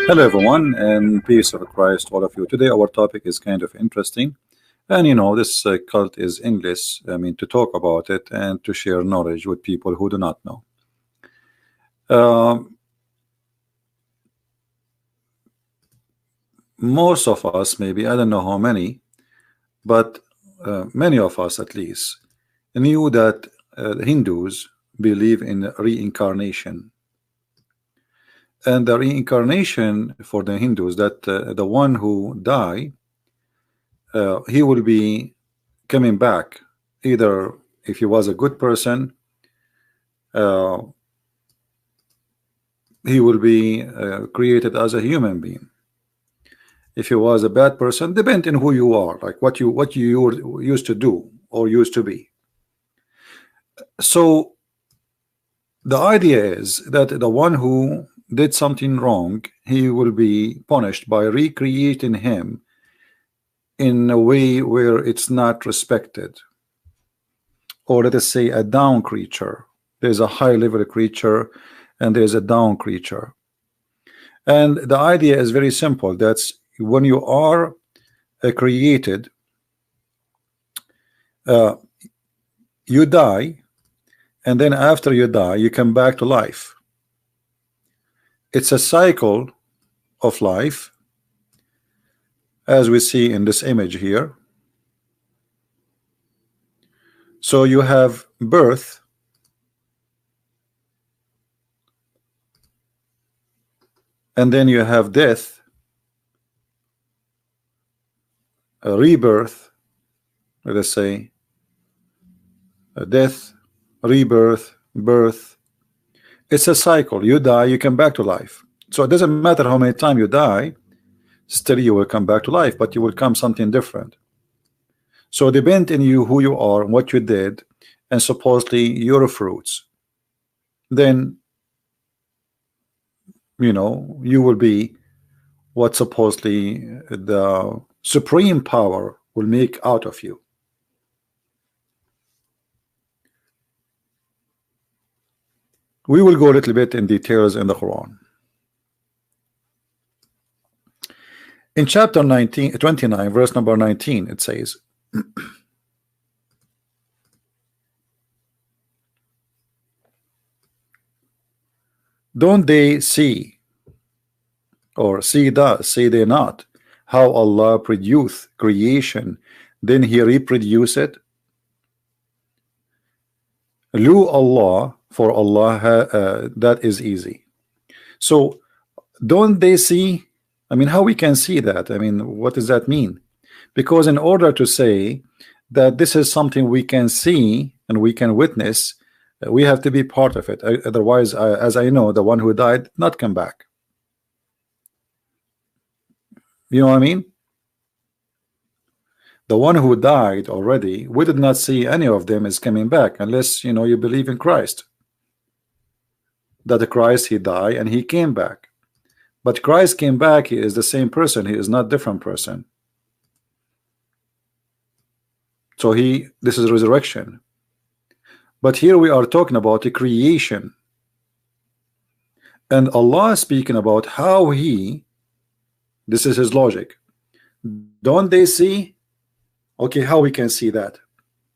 Hello everyone, and peace of Christ all of you. Today our topic is kind of interesting, and this cult is English. I mean, to talk about it and to share knowledge with people who do not know. Most of us, maybe I don't know how many, but many of us at least knew that the Hindus believe in reincarnation. And the reincarnation for the Hindus, that the one who die, he will be coming back. Either if he was a good person, he will be created as a human being. If he was a bad person, depending on who you are, like what you used to do or used to be. So the idea is that the one who did something wrong, he will be punished by recreating him in a way where it's not respected, or let us say a down creature. There's a high level creature and there's a down creature, and the idea is very simple. That's when you are created, you die, and then after you die you come back to life. It's a cycle of life, as we see in this image here. So you have birth, and then you have death, a rebirth, let us say, a death, rebirth, birth. It's a cycle. You die, you come back to life. So it doesn't matter how many times you die, still you will come back to life, but you will come something different. So depend on you, who you are, what you did, and supposedly your fruits, then you will be what supposedly the supreme power will make out of you. We will go a little bit in details in the Quran. In chapter 29, verse number 19, it says, don't they see, or see they not, how Allah produced creation, then he reproduce it? Lu Allah, for Allah, that is easy. So don't they see? I mean, how we can see that? I mean, what does that mean? Because in order to say that this is something we can see and we can witness, we have to be part of it. Otherwise, as I know, the one who died did not come back. You know what I mean? The one who died already, we did not see any of them is coming back, unless you believe in Christ. That the Christ, he died and he came back. But Christ came back, he is the same person, he is not different person. So this is resurrection. But here we are talking about the creation, and Allah is speaking about how this is his logic. Don't they see? Okay, how we can see that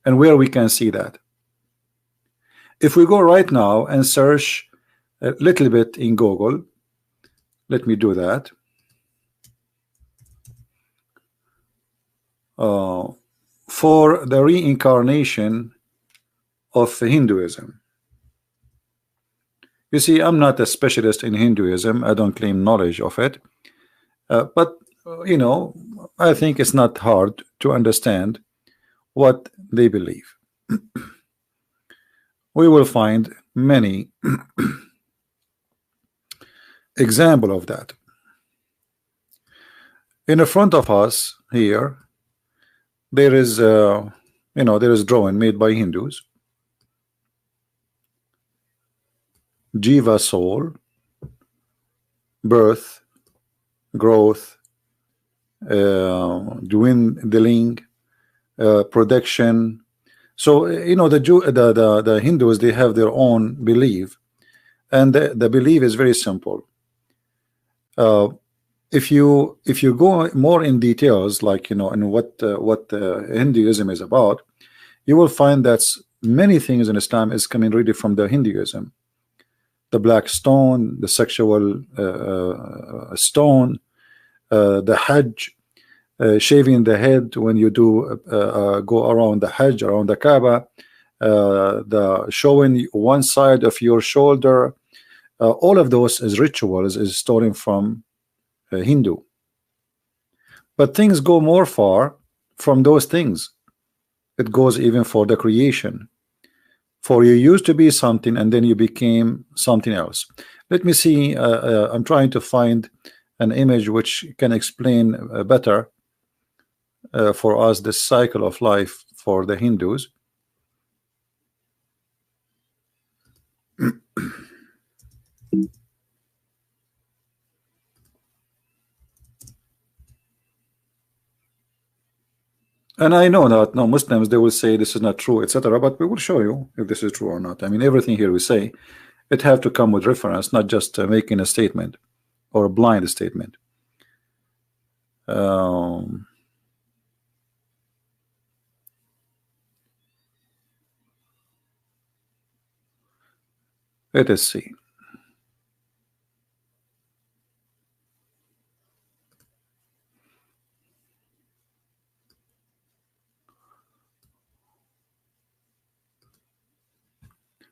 and where we can see that? If we go right now and search a little bit in Google, let me do that. For the reincarnation of Hinduism. You see, I'm not a specialist in Hinduism. I don't claim knowledge of it. But I think it's not hard to understand what they believe. We will find many example of that. In the front of us here, there is there is drawing made by Hindus. Jiva, soul, birth, growth, dwindling, production. So the Hindus, they have their own belief, and the belief is very simple. Uh, if you go more in details, like in what Hinduism is about, you will find that many things in Islam is coming really from the Hinduism. The black stone, the sexual stone, the Hajj, shaving the head when you do go around the Hajj, around the Kaaba, the showing one side of your shoulder, all of those is rituals, is stolen from Hindu. But things go more far from those things. It goes even for the creation. For you used to be something and then you became something else. Let me see. I'm trying to find an image which can explain better for us this cycle of life for the Hindus. And I know that no Muslims, they will say this is not true, etc. But we will show you if this is true or not. I mean, everything here we say, it have to come with reference, not just making a statement or a blind statement. Let us see.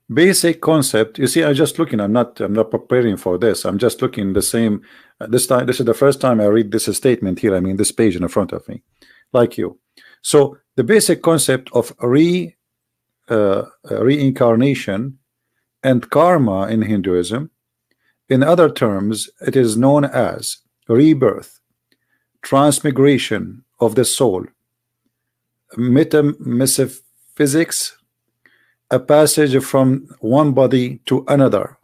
Basic concept. You see, I'm just looking. I'm not preparing for this. I'm just looking the same. This time, this is the first time I read this statement here. I mean, this page in front of me, like you. So the basic concept of reincarnation and karma in Hinduism, in other terms, it is known as rebirth, transmigration of the soul, metaphysics, a passage from one body to another,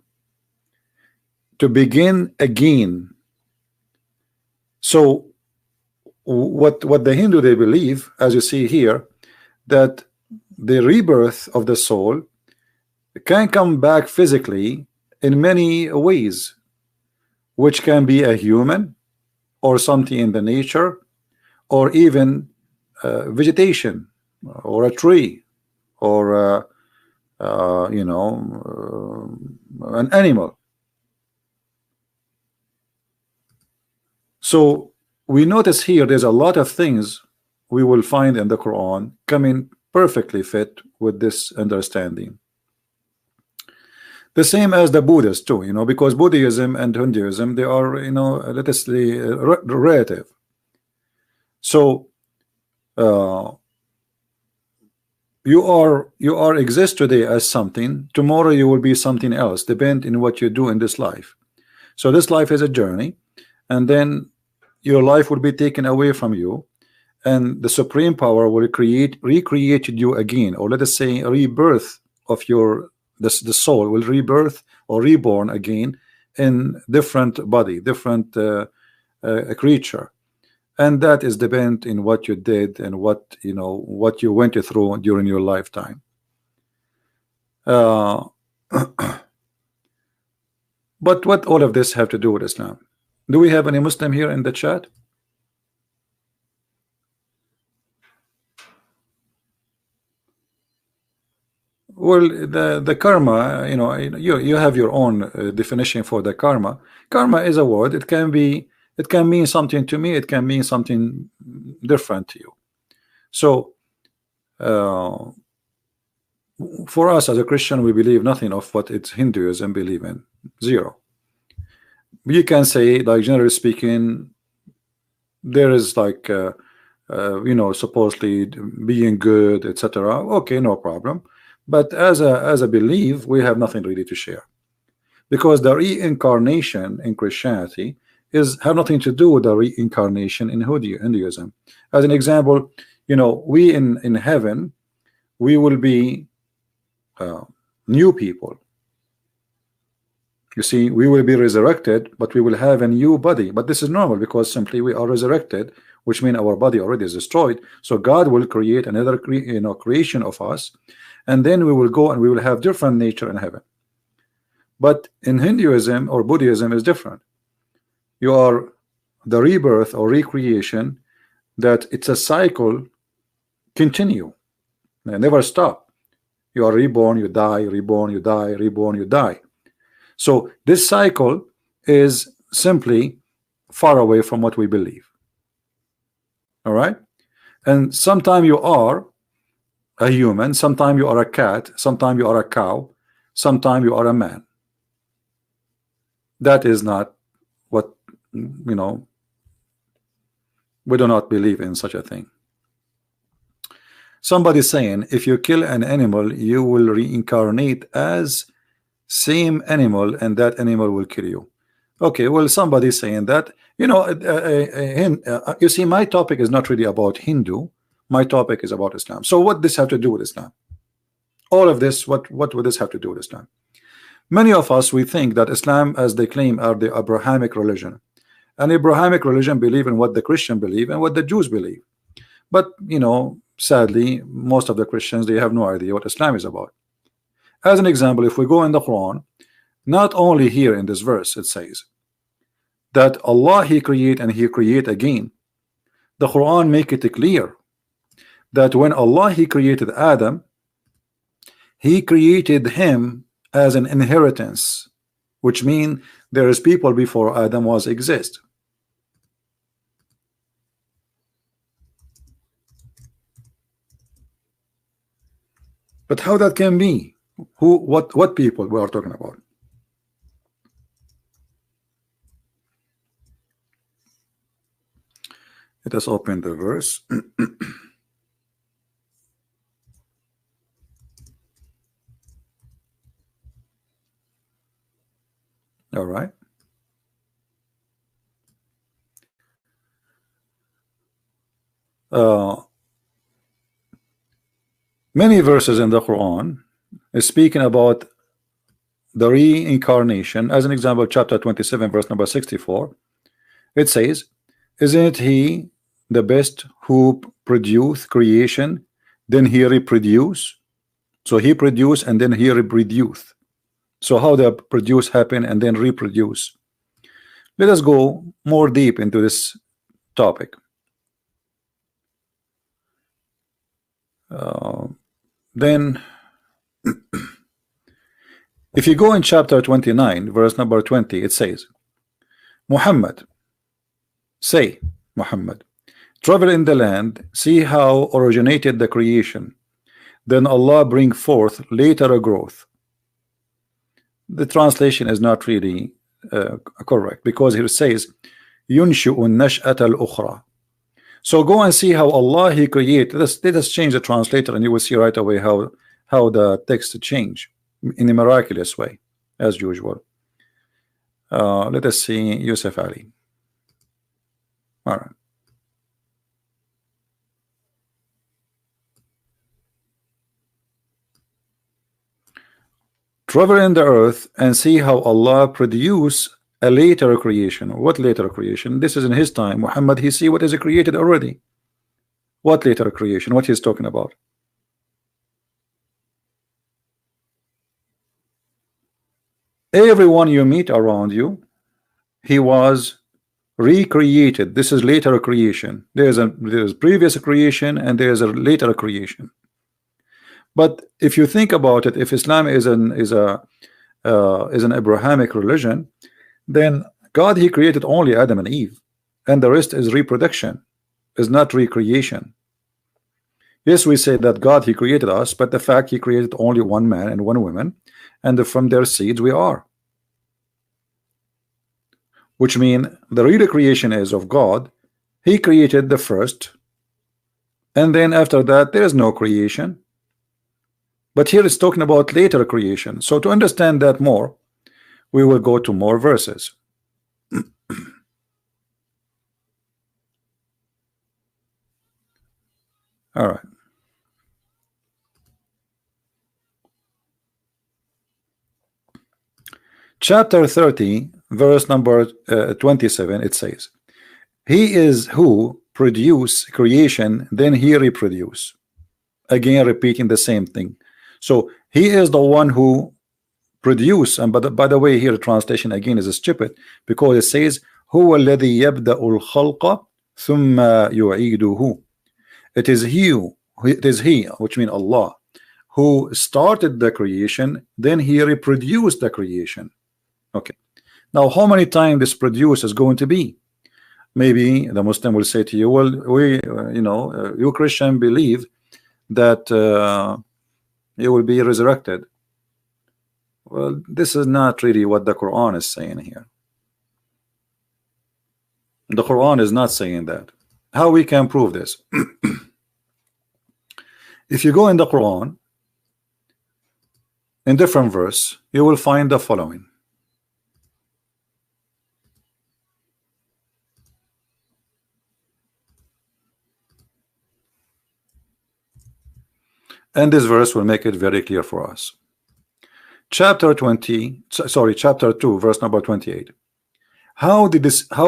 to begin again. So what the Hindu, they believe, as you see here, that the rebirth of the soul can come back physically in many ways, which can be a human or something in the nature, or even vegetation or a tree, or an animal. So we notice here there's a lot of things we will find in the Quran coming perfectly fit with this understanding. The same as the Buddhists too, because Buddhism and Hinduism, they are, let us say, relative. So you are exist today as something, tomorrow you will be something else, depend in what you do in this life. So this life is a journey, and then your life will be taken away from you, and the supreme power will recreate you again, or let us say a rebirth of the soul will rebirth or reborn again in different body, different creature. And that is depend in what you did and what you went through during your lifetime. But what all of this have to do with Islam? Do we have any Muslim here in the chat? Well, the karma, you have your own definition for the karma. Karma is a word. It can mean something to me, it can mean something different to you. So for us as a Christian, we believe nothing of what it's Hinduism believe in. Zero. You can say, like, generally speaking, there is like supposedly being good, etc. Okay, no problem. But as a belief, we have nothing really to share, because the reincarnation in Christianity have nothing to do with the reincarnation in Hinduism. As an example, we in heaven, we will be new people. You see, we will be resurrected, but we will have a new body. But this is normal, because simply we are resurrected, which means our body already is destroyed. So God will create another creation of us, and then we will go and we will have different nature in heaven. But in Hinduism or Buddhism is different. you are the rebirth or recreation, that it's a cycle continue, never stop. You are reborn, you die, reborn, you die, reborn, you die. So this cycle is simply far away from what we believe. All right, and sometime you are a human, sometime you are a cat, sometime you are a cow, sometime you are a man. That is not what, you know, we do not believe in such a thing. Somebody saying if you kill an animal you will reincarnate as same animal and that animal will kill you. Okay, well, somebody saying that, you know, you see, my topic is not really about Hindu. My topic is about Islam. So what this have to do with Islam? All of this, what would this have to do with Islam? Many of us, we think that Islam, as they claim, are the Abrahamic religion. And Abrahamic religion believe in what the Christian believe and what the Jews believe. But, you know, sadly, most of the Christians, they have no idea what Islam is about. As an example, if we go in the Quran, not only here in this verse, it says that Allah, He create and He create again. The Quran make it clear that when Allah, He created Adam, He created him as an inheritance, which means there is people before Adam was exist. But how that can be? Who, what people we are talking about? Let us open the verse. All right. Many verses in the Quran is speaking about the reincarnation. As an example, chapter 27, verse number 64, it says, isn't He the best who produce creation, then He reproduce? So He produce and then He reproduce. So how the produce happen and then reproduce? Let us go more deep into this topic. Then if you go in chapter 29, verse number 20, it says, Muhammad, say, Muhammad, travel in the land, see how originated the creation, then Allah bring forth later a growth. The translation is not really correct, because here it says ينشئ النشأة الأخرى. So go and see how Allah He created. Let us change the translator and you will see right away how the text change in a miraculous way, as usual. Let us see Yusuf Ali. All right. Travel in the earth and see how Allah produce a later creation. What later creation? This is in his time. Muhammad, he see what is created already. What later creation? What he's talking about? Everyone you meet around you, he was recreated. This is later creation. There's previous creation and there's a later creation. But if you think about it, if Islam is an Abrahamic religion, then God, He created only Adam and Eve, and the rest is reproduction, is not recreation. Yes, we say that God, He created us, but the fact He created only one man and one woman, and from their seeds we are. Which means the real creation is of God. He created the first, and then after that there is no creation. But here it's talking about later creation. So to understand that more, we will go to more verses. All right. Chapter 30, verse number 27, it says, He is who produce creation, then He reproduce. Again, repeating the same thing. So He is the one who produce, and by the way, here the translation again is stupid, because it says هو الذي يبدأ الخلق ثم يعيده. It is he, which means Allah, who started the creation, then he reproduced the creation. Okay, now how many times this produce is going to be? Maybe the Muslim will say to you, well, we you Christian believe that you will be resurrected. Well, this is not really what the Quran is saying here. The Quran is not saying that. How we can prove this? If you go in the Quran, in different verse, you will find the following. And this verse will make it very clear for us. Chapter 2, verse number 28. How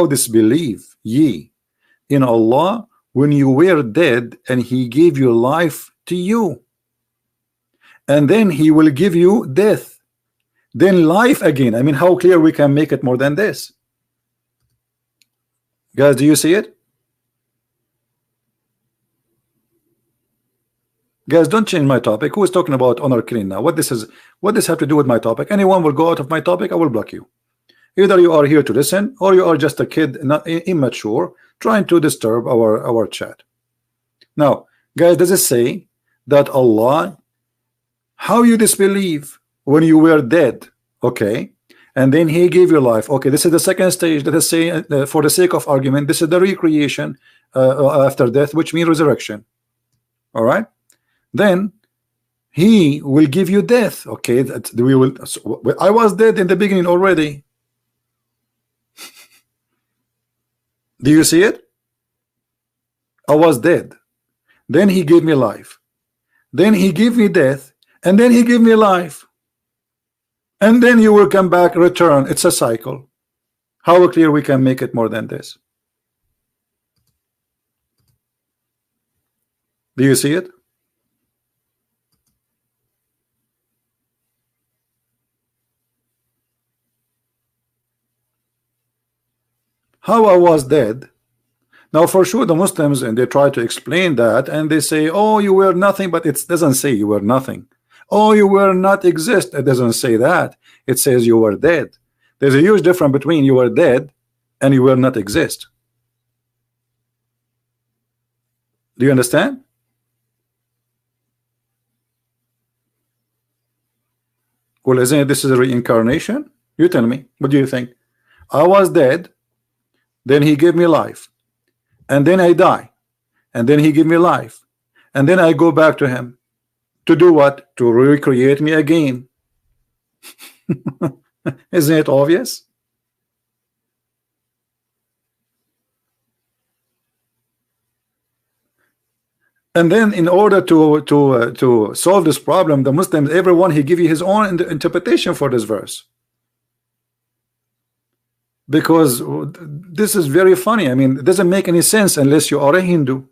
disbelieve ye in Allah when you were dead and he gave you life to you, and then he will give you death, then life again? I mean, how clear we can make it more than this? Guys, do you see it? Guys, don't change my topic. Who is talking about honor killing now? What this have to do with my topic? Anyone will go out of my topic, I will block you. Either you are here to listen, or you are just a kid, not immature, trying to disturb our chat. Now, guys, does it say that Allah, how you disbelieve when you were dead, okay, and then he gave you life? Okay, this is the second stage. Let us say, for the sake of argument, this is the recreation after death, which means resurrection. All right. Then he will give you death. Okay, I was dead in the beginning already. Do you see it? I was dead. Then he gave me life. Then he gave me death. And then he gave me life. And then you will come back, return. It's a cycle. How clear we can make it more than this? Do you see it? How I was dead. Now for sure the Muslims, and they try to explain that, and they say, oh, you were nothing, but it doesn't say you were nothing. Oh, you were not exist. It doesn't say that. It says you were dead. There's a huge difference between you were dead and you will not exist. Do you understand? Well, isn't it, this is a reincarnation? You tell me. What do you think? I was dead. Then he gave me life, and then I die, and then he give me life, and then I go back to him to do what? To recreate me again. Isn't it obvious? And then in order to solve this problem, the Muslims, everyone, he give you his own interpretation for this verse. Because this is very funny. I mean, it doesn't make any sense unless you are a Hindu.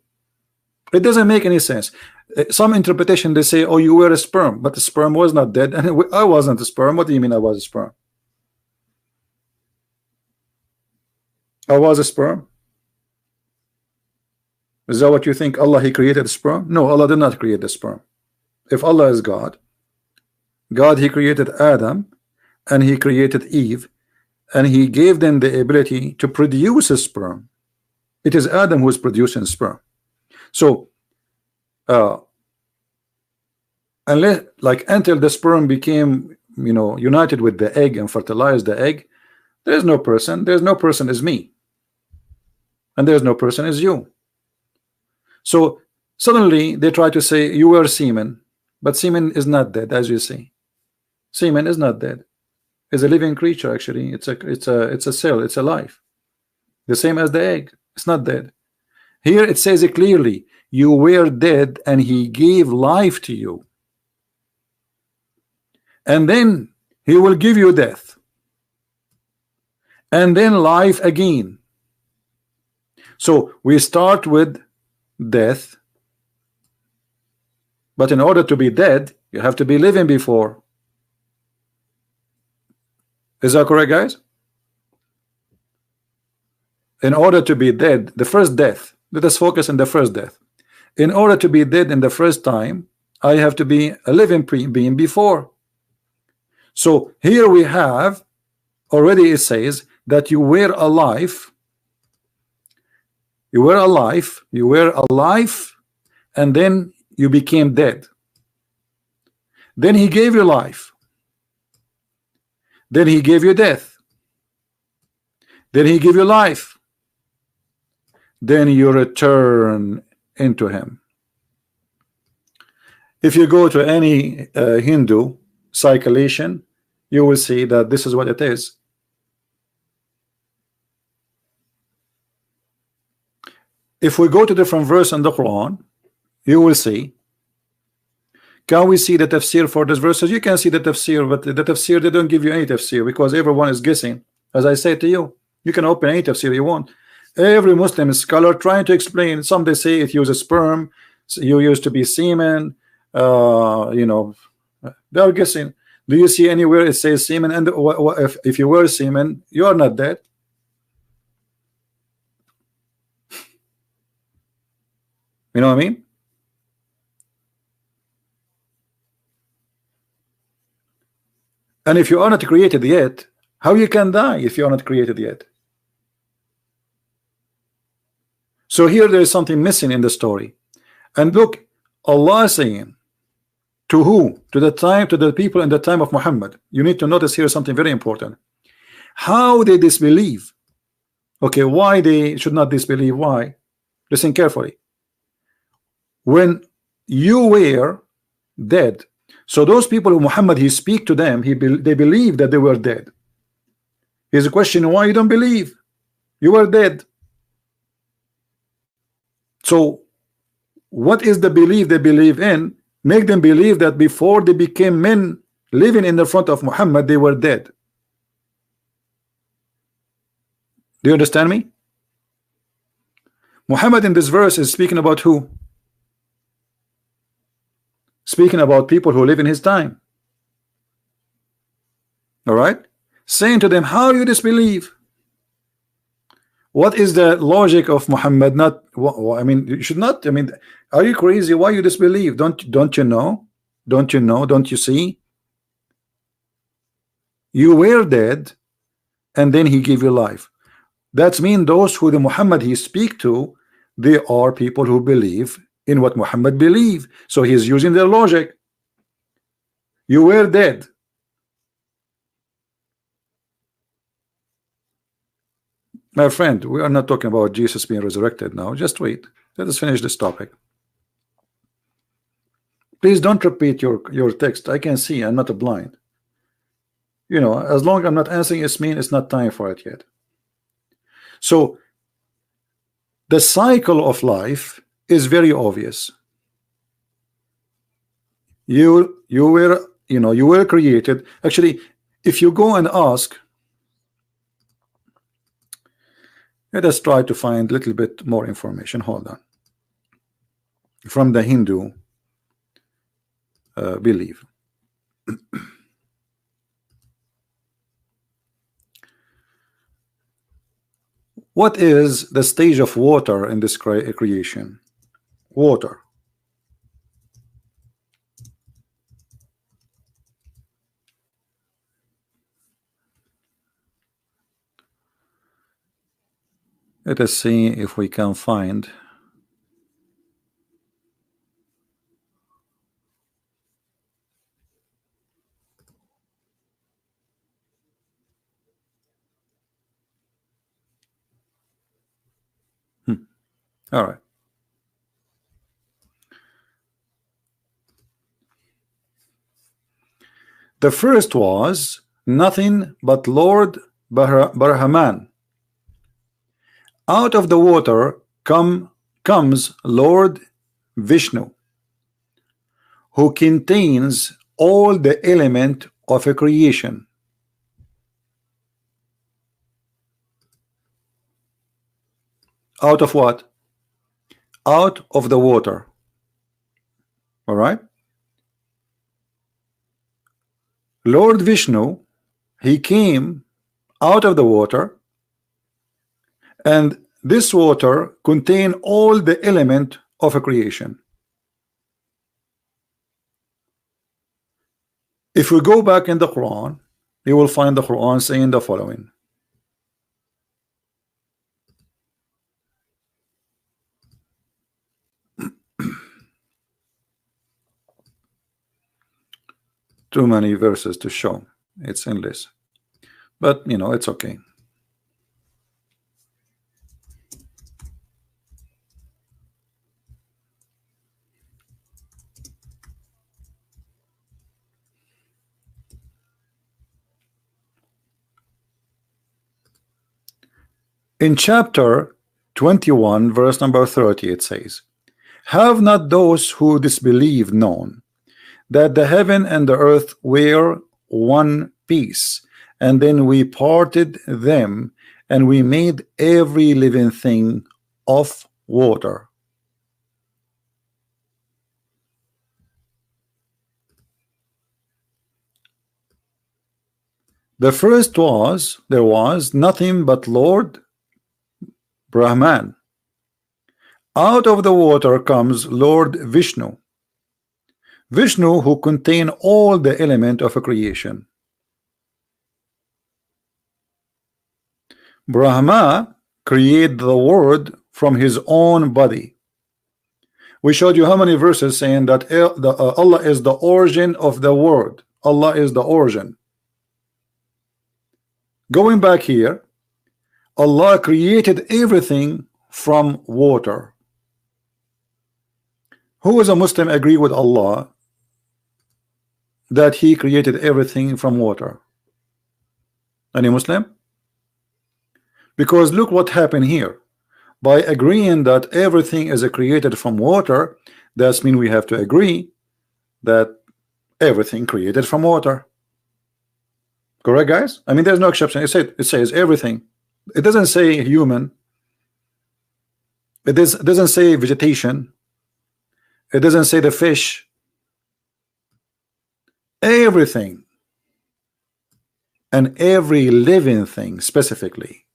It doesn't make any sense. Some interpretation, they say, oh, you were a sperm, but the sperm was not dead, and I wasn't a sperm. What do you mean I was a sperm? I was a sperm. Is that what you think? Allah, he created sperm? No, Allah did not create the sperm. If Allah is God, he created Adam, and he created Eve, and he gave them the ability to produce a sperm. It is Adam who is producing sperm. So until the sperm became united with the egg and fertilized the egg, there's no person is me, and there's no person is you. So suddenly they try to say you were semen, but semen is not dead. As you see, semen is not dead. It's a living creature. Actually, it's a cell. It's a life, the same as the egg. It's not dead. Here it says it clearly, you were dead and he gave life to you, and then he will give you death, and then life again. So we start with death, but in order to be dead you have to be living before. Is that correct, guys? in order to be dead, the first death, let us focus on the first death. In order to be dead in the first time, I have to be a living being before. So here we have already, it says that you were alive, you were alive, and then you became dead. Then he gave you life, then he gave you death, then he gave you life, then you return into him. If you go to any Hindu circulation, you will see that this is what it is. If we go to different verse in the Quran, you will see. Can we see the tafsir for these verses? You can see the tafsir, but the tafsir, they don't give you any tafsir because everyone is guessing. As I say to you, you can open any tafsir you want. Every Muslim scholar trying to explain. Some they say it uses sperm, you used to be semen. You know, they are guessing. Do you see anywhere it says semen? And if you were semen, you are not dead. You know what I mean? And if you are not created yet, how you can die if you are not created yet? So here there is something missing in the story. And look, Allah is saying to who? To the people in the time of Muhammad. You need to notice here something very important. How they disbelieve. Okay, why they should not disbelieve? Why? Listen carefully. When you were dead, so those people who Muhammad he speak to them, they believe that they were dead. Here's a question: why you don't believe? You were dead. So what is the belief they believe in? Make them believe that before they became men living in the front of Muhammad, they were dead. Do you understand me? Muhammad in this verse is speaking about who? Speaking about people who live in his time. All right, saying to them, how you disbelieve? What is the logic of Muhammad? Not, I mean, you should not. I mean, are you crazy? Why you disbelieve? Don't you know? Don't you know? Don't you see? You were dead, and then he gave you life. That means those who the Muhammad he speak to, they are people who believe in what Muhammad believe. So he is using their logic. You were dead. My friend, we are not talking about Jesus being resurrected now. Just wait. Let us finish this topic. Please don't repeat your text. I can see. I'm not a blind. You know, as long as I'm not answering, it means it's not time for it yet. So the cycle of life is very obvious. You were created. Actually, if you go and ask, let us try to find a little bit more information. Hold on. From the Hindu belief. What is the stage of water in this creation? Water. Let us see if we can find all right. The first was nothing but Lord Brahman. Out of the water comes Lord Vishnu, who contains all the element of a creation. Out of what? Out of the water. All right. Lord Vishnu, he came out of the water, and this water contain all the element of a creation. If we go back in the Quran, you will find the Quran saying the following. Too many verses to show. It's endless. But you know, it's okay. In chapter 21, verse number 30, it says, "Have not those who disbelieve known that the heaven and the earth were one piece, and then we parted them, and we made every living thing of water." The first was, there was nothing but Lord Brahman. Out of the water comes Lord Vishnu. Vishnu, who contain all the element of a creation. Brahma created the world from his own body. We showed you how many verses saying that Allah is the origin of the world. Allah is the origin. Going back here, Allah created everything from water. Who is a Muslim agree with Allah that he created everything from water? Any Muslim? Because look what happened here. By agreeing that everything is created from water, that means we have to agree that everything created from water. Correct, guys? I mean, there's no exception. It says everything. It doesn't say human. It doesn't say vegetation. It doesn't say the fish. Everything. And every living thing specifically.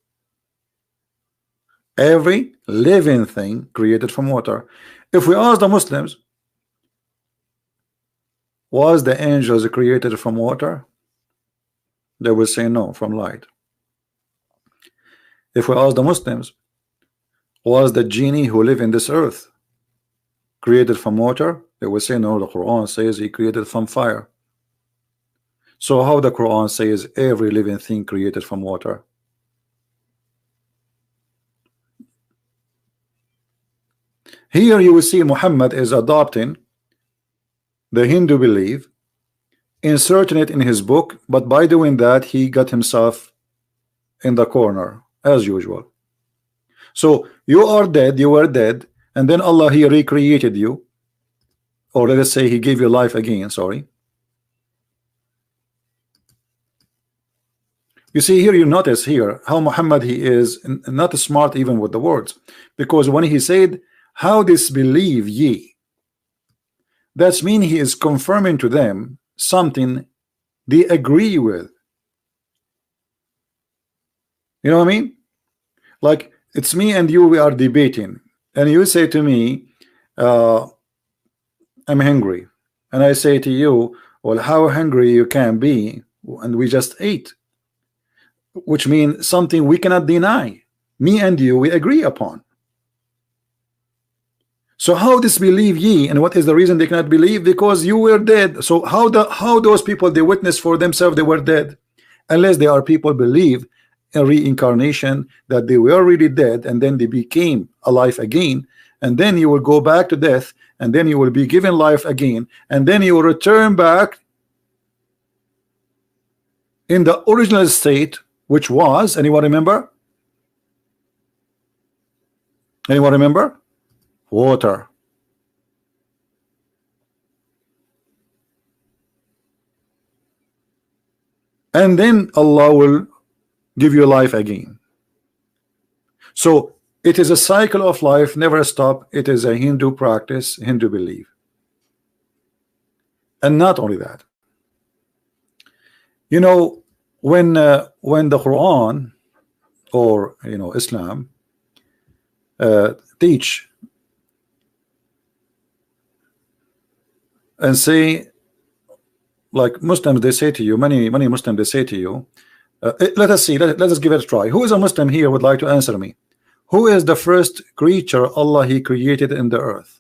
Every living thing created from water. If we ask the Muslims, was the angels created from water? They will say no, from light. If we ask the Muslims, was the genie who live in this earth created from water? They will say no, the Quran says he created from fire. So how the Quran says every living thing created from water? Here you will see Muhammad is adopting the Hindu belief, inserting it in his book, but by doing that he got himself in the corner as usual. So you are dead, you were dead, and then Allah he recreated you, or let us say he gave you life again. Sorry. You see here, you notice here how Muhammad he is not smart even with the words, because when he said, "How disbelieve ye?" That's mean he is confirming to them something they agree with. You know what I mean? Like it's me and you, we are debating, and you say to me, "I'm hungry," and I say to you, "Well, how hungry you can be?" And we just ate, which means something we cannot deny. Me and you, we agree upon. So how disbelieve ye? And what is the reason they cannot believe? Because you were dead. So how those people they witness for themselves they were dead, unless they are people believe in reincarnation, that they were really dead and then they became alive again, and then you will go back to death, and then you will be given life again, and then you will return back in the original state, which was, anyone remember? Anyone remember? Water. And then Allah will give you life again. So it is a cycle of life, never stop. It is a Hindu practice, Hindu belief. And not only that, you know, when the Quran or Islam teach and say, like Muslims, they say to you, many Muslims, they say to you, let us see, let us give it a try. Who is a Muslim here would like to answer me? Who is the first creature Allah He created in the earth?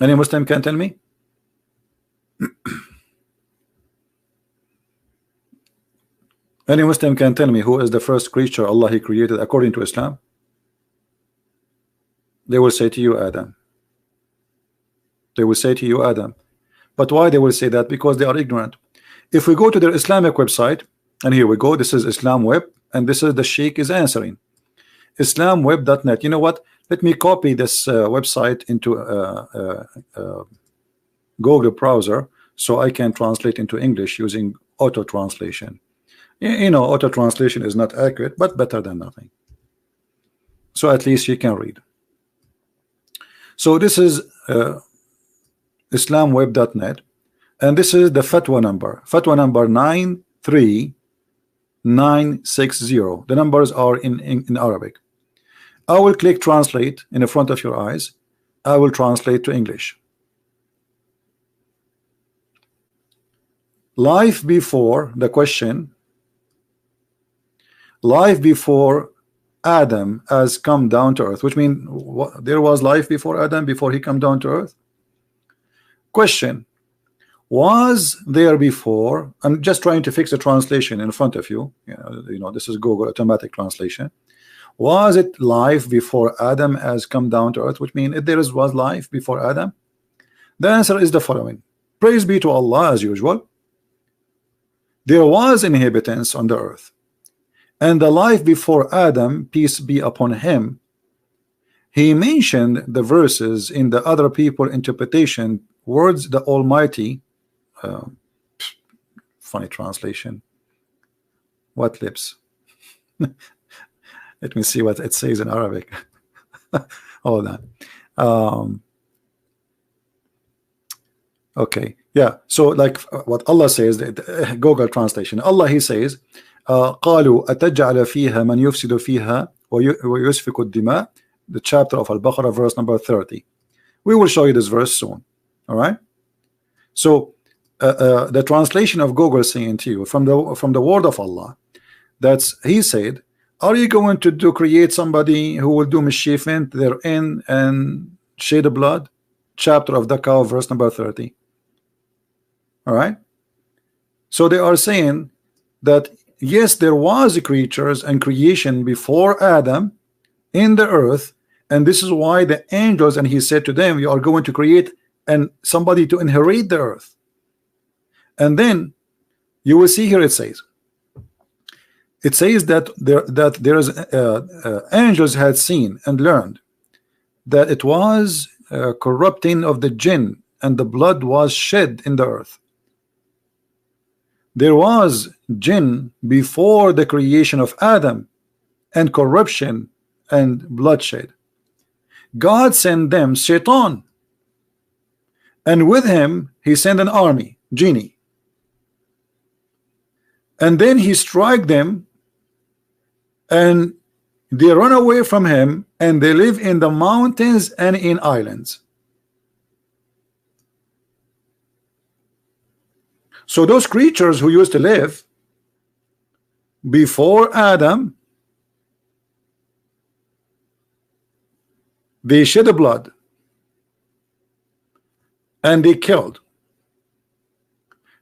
Any Muslim can tell me? Any Muslim can tell me who is the first creature Allah He created according to Islam? They will say to you, Adam. They will say to you, Adam. But why they will say that? Because they are ignorant. If we go to their Islamic website, and here we go, this is Islam Web, and this is the Sheikh is answering. IslamWeb.net. You know what? Let me copy this website into Google browser so I can translate into English using auto translation. You know, auto translation is not accurate, but better than nothing. So at least you can read. So this is IslamWeb.net, and this is the fatwa number 93960. The numbers are in Arabic. I will click translate in the front of your eyes. I will translate to English. Life before the question, life before Adam has come down to earth, which means there was life before Adam, before he come down to earth. Question: was there before? I'm just trying to fix the translation in front of you. You know, this is Google automatic translation. Was it life before Adam has come down to earth? Which means if there was life before Adam. The answer is the following: praise be to Allah, as usual. There was inhabitants on the earth, and the life before Adam, peace be upon him, he mentioned the verses in the other people interpretation words the Almighty. Funny translation. What lips? Let me see what it says in Arabic. Hold on. Okay, yeah. So like what Allah says, Google translation. Allah He says, قالوا أتجعل فيها من يفسد فيها ويسفك الدماء. The chapter of Al-Baqarah, verse number 30. We will show you this verse soon. All right. So the translation of Google saying to you from the word of Allah, that's He said, are you going to create somebody who will do mischief therein and shed blood? Chapter of the cow, verse number 30. All right. So they are saying that yes, there was creatures and creation before Adam in the earth, and this is why the angels, and He said to them, you are going to create and somebody to inherit the earth. And then you will see here it says that there's angels had seen and learned that it was corrupting of the jinn, and the blood was shed in the earth. There was jinn before the creation of Adam, and corruption and bloodshed. God sent them Shaitan, and with him He sent an army, jinni, and then He strike them, and they run away from Him, and they live in the mountains and in islands. So those creatures who used to live before Adam, they shed the blood and they killed,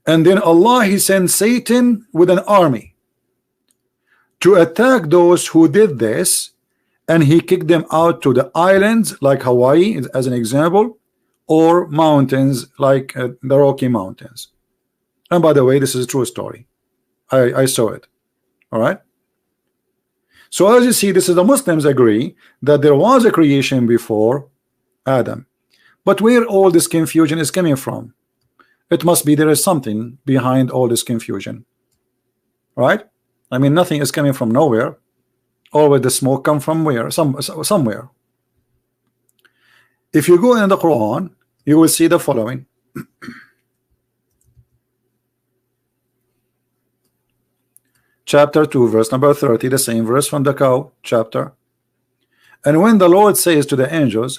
and then Allah He sent Satan with an army to attack those who did this, and He kicked them out to the islands like Hawaii as an example, or mountains like the Rocky Mountains. And by the way, this is a true story. I saw it. All right. So as you see, this is the Muslims agree that there was a creation before Adam. But where all this confusion is coming from? It must be there is something behind all this confusion. Right? I mean, nothing is coming from nowhere. Always the smoke come from where? Somewhere. If you go in the Quran, you will see the following. chapter 2, verse number 30, the same verse from the cow chapter. And when the Lord says to the angels,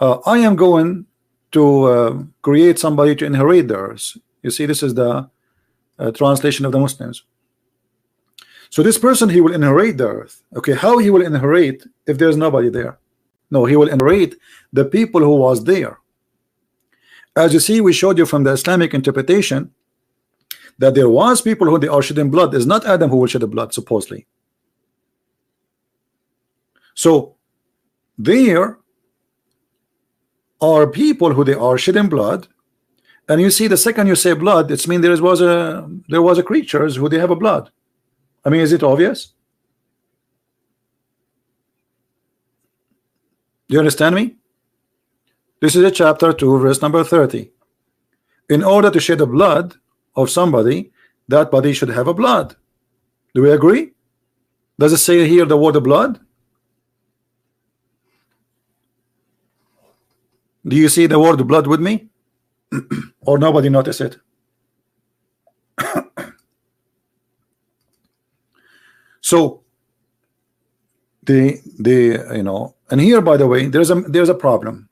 I am going to create somebody to inherit the earth. You see, this is the translation of the Muslims. So this person, he will inherit the earth. Okay, how he will inherit if there's nobody there? No, he will inherit the people who was there. As you see, we showed you from the Islamic interpretation that there was people who they are shedding blood. Is not Adam who will shed the blood, supposedly. So there are people who they are shedding blood, and you see, the second you say blood, it's mean there was a creatures who they have a blood. I mean, is it obvious? Do you understand me? This is a chapter 2, verse number 30. In order to shed the blood of somebody, that body should have a blood. Do we agree? Does it say here the word of blood? Do you see the word blood with me? Or nobody notice it? So the you know, and here, by the way, there's a problem.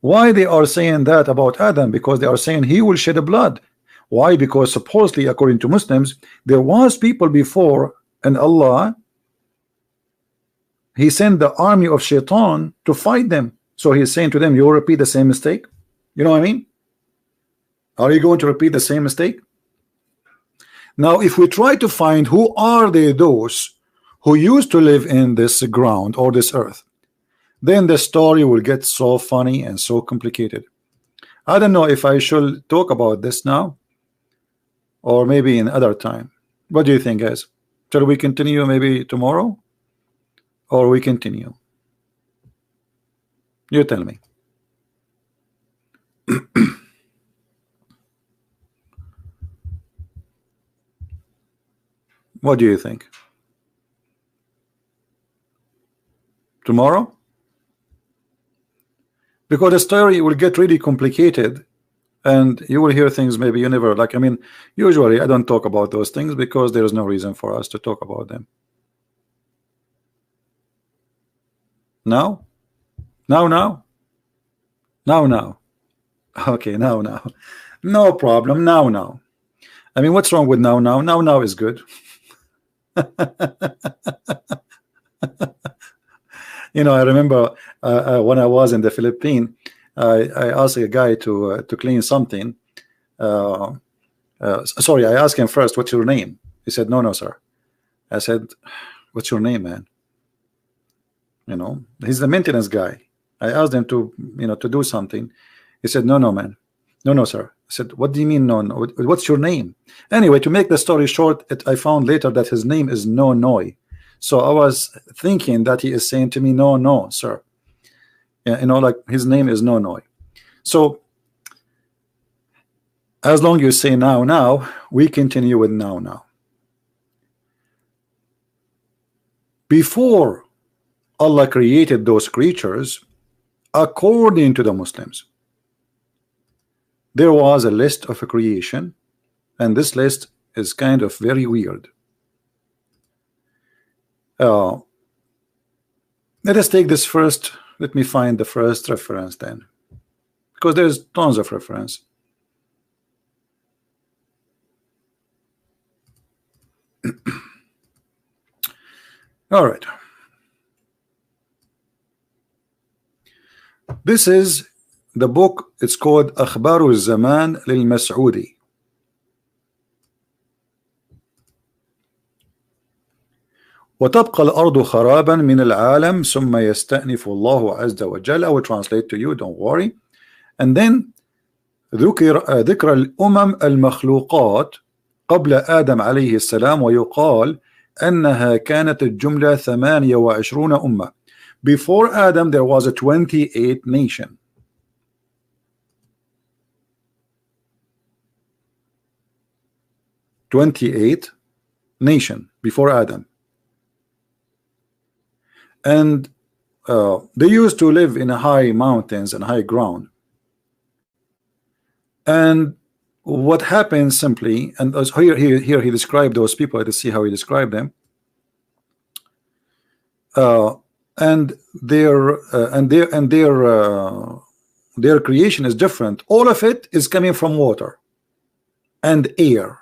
Why they are saying that about Adam? Because they are saying he will shed blood. Why? Because supposedly, according to Muslims, there was people before, and Allah, he sent the army of shaitan to fight them. So he's saying to them, you'll repeat the same mistake. You know what I mean? Are you going to repeat the same mistake? Now, if we try to find who are those who used to live in this ground or this earth, then the story will get so funny and so complicated. I don't know if I should talk about this now or maybe in other time. What do you think, guys? Shall we continue maybe tomorrow, or we continue? You tell me. What do you think? Tomorrow? Because the story will get really complicated, and you will hear things maybe you never like. I mean, usually I don't talk about those things because there is no reason for us to talk about them. Now? Now? Okay, now. No problem. Now. I mean, what's wrong with now? Now is good. You know, I remember when I was in the Philippines, I asked a guy to clean something. Sorry, I asked him first, what's your name? He said, no, sir. I said, what's your name, man? You know, he's the maintenance guy. I asked him to, to do something. He said, no, man. No, sir. I said, what do you mean, no? What's your name? Anyway, to make the story short, I found later that his name is No Noi. So I was thinking that he is saying to me, no, sir. Yeah, like his name is No Noi. So as long as you say now, we continue with now. Before Allah created those creatures, according to the Muslims, there was a list of a creation, and this list is kind of very weird. Let us take this first. Let me find the first reference then, because there's tons of reference. All right. This is the book. It's called أخبار الزمان للمسعودي. وتبقى الأرض خرابا من العالم ثم يستأنف الله عز وجل. I will translate to you, don't worry. And then ذكر الأمم المخلوقات قبل آدم عليه السلام، ويقال أنها كانت الجملة 28 أمة. Before Adam there was a 28 nation. Before Adam. And they used to live in high mountains and high ground. And what happens simply, and here he described those people. Let's see how he described them. And their creation is different. All of it is coming from water and air.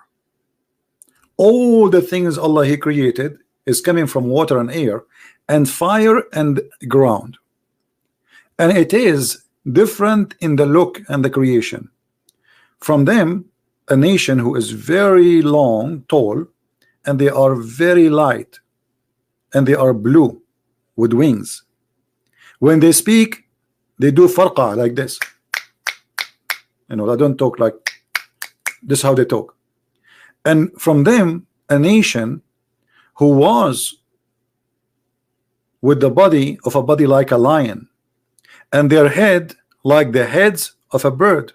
All the things Allah He created is coming from water and air and fire and ground, and it is different in the look and the creation. From them, a nation who is very long, tall, and they are very light, and they are blue with wings. When they speak, they do farqa like this. You know, they don't talk like this. How they talk. And from them, a nation who was with the body of a body like a lion, and their head like the heads of a bird,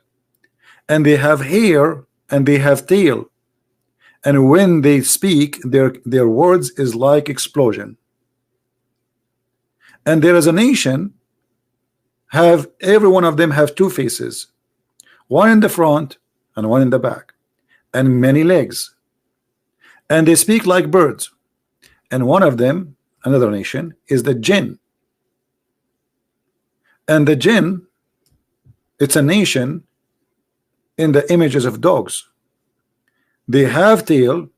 and they have hair and they have tail, and when they speak, their words is like explosion. And there is a nation have every one of them have two faces, one in the front and one in the back, and many legs, and they speak like birds. And one of them, another nation, is the jinn. And the jinn, it's a nation in the images of dogs. They have tail,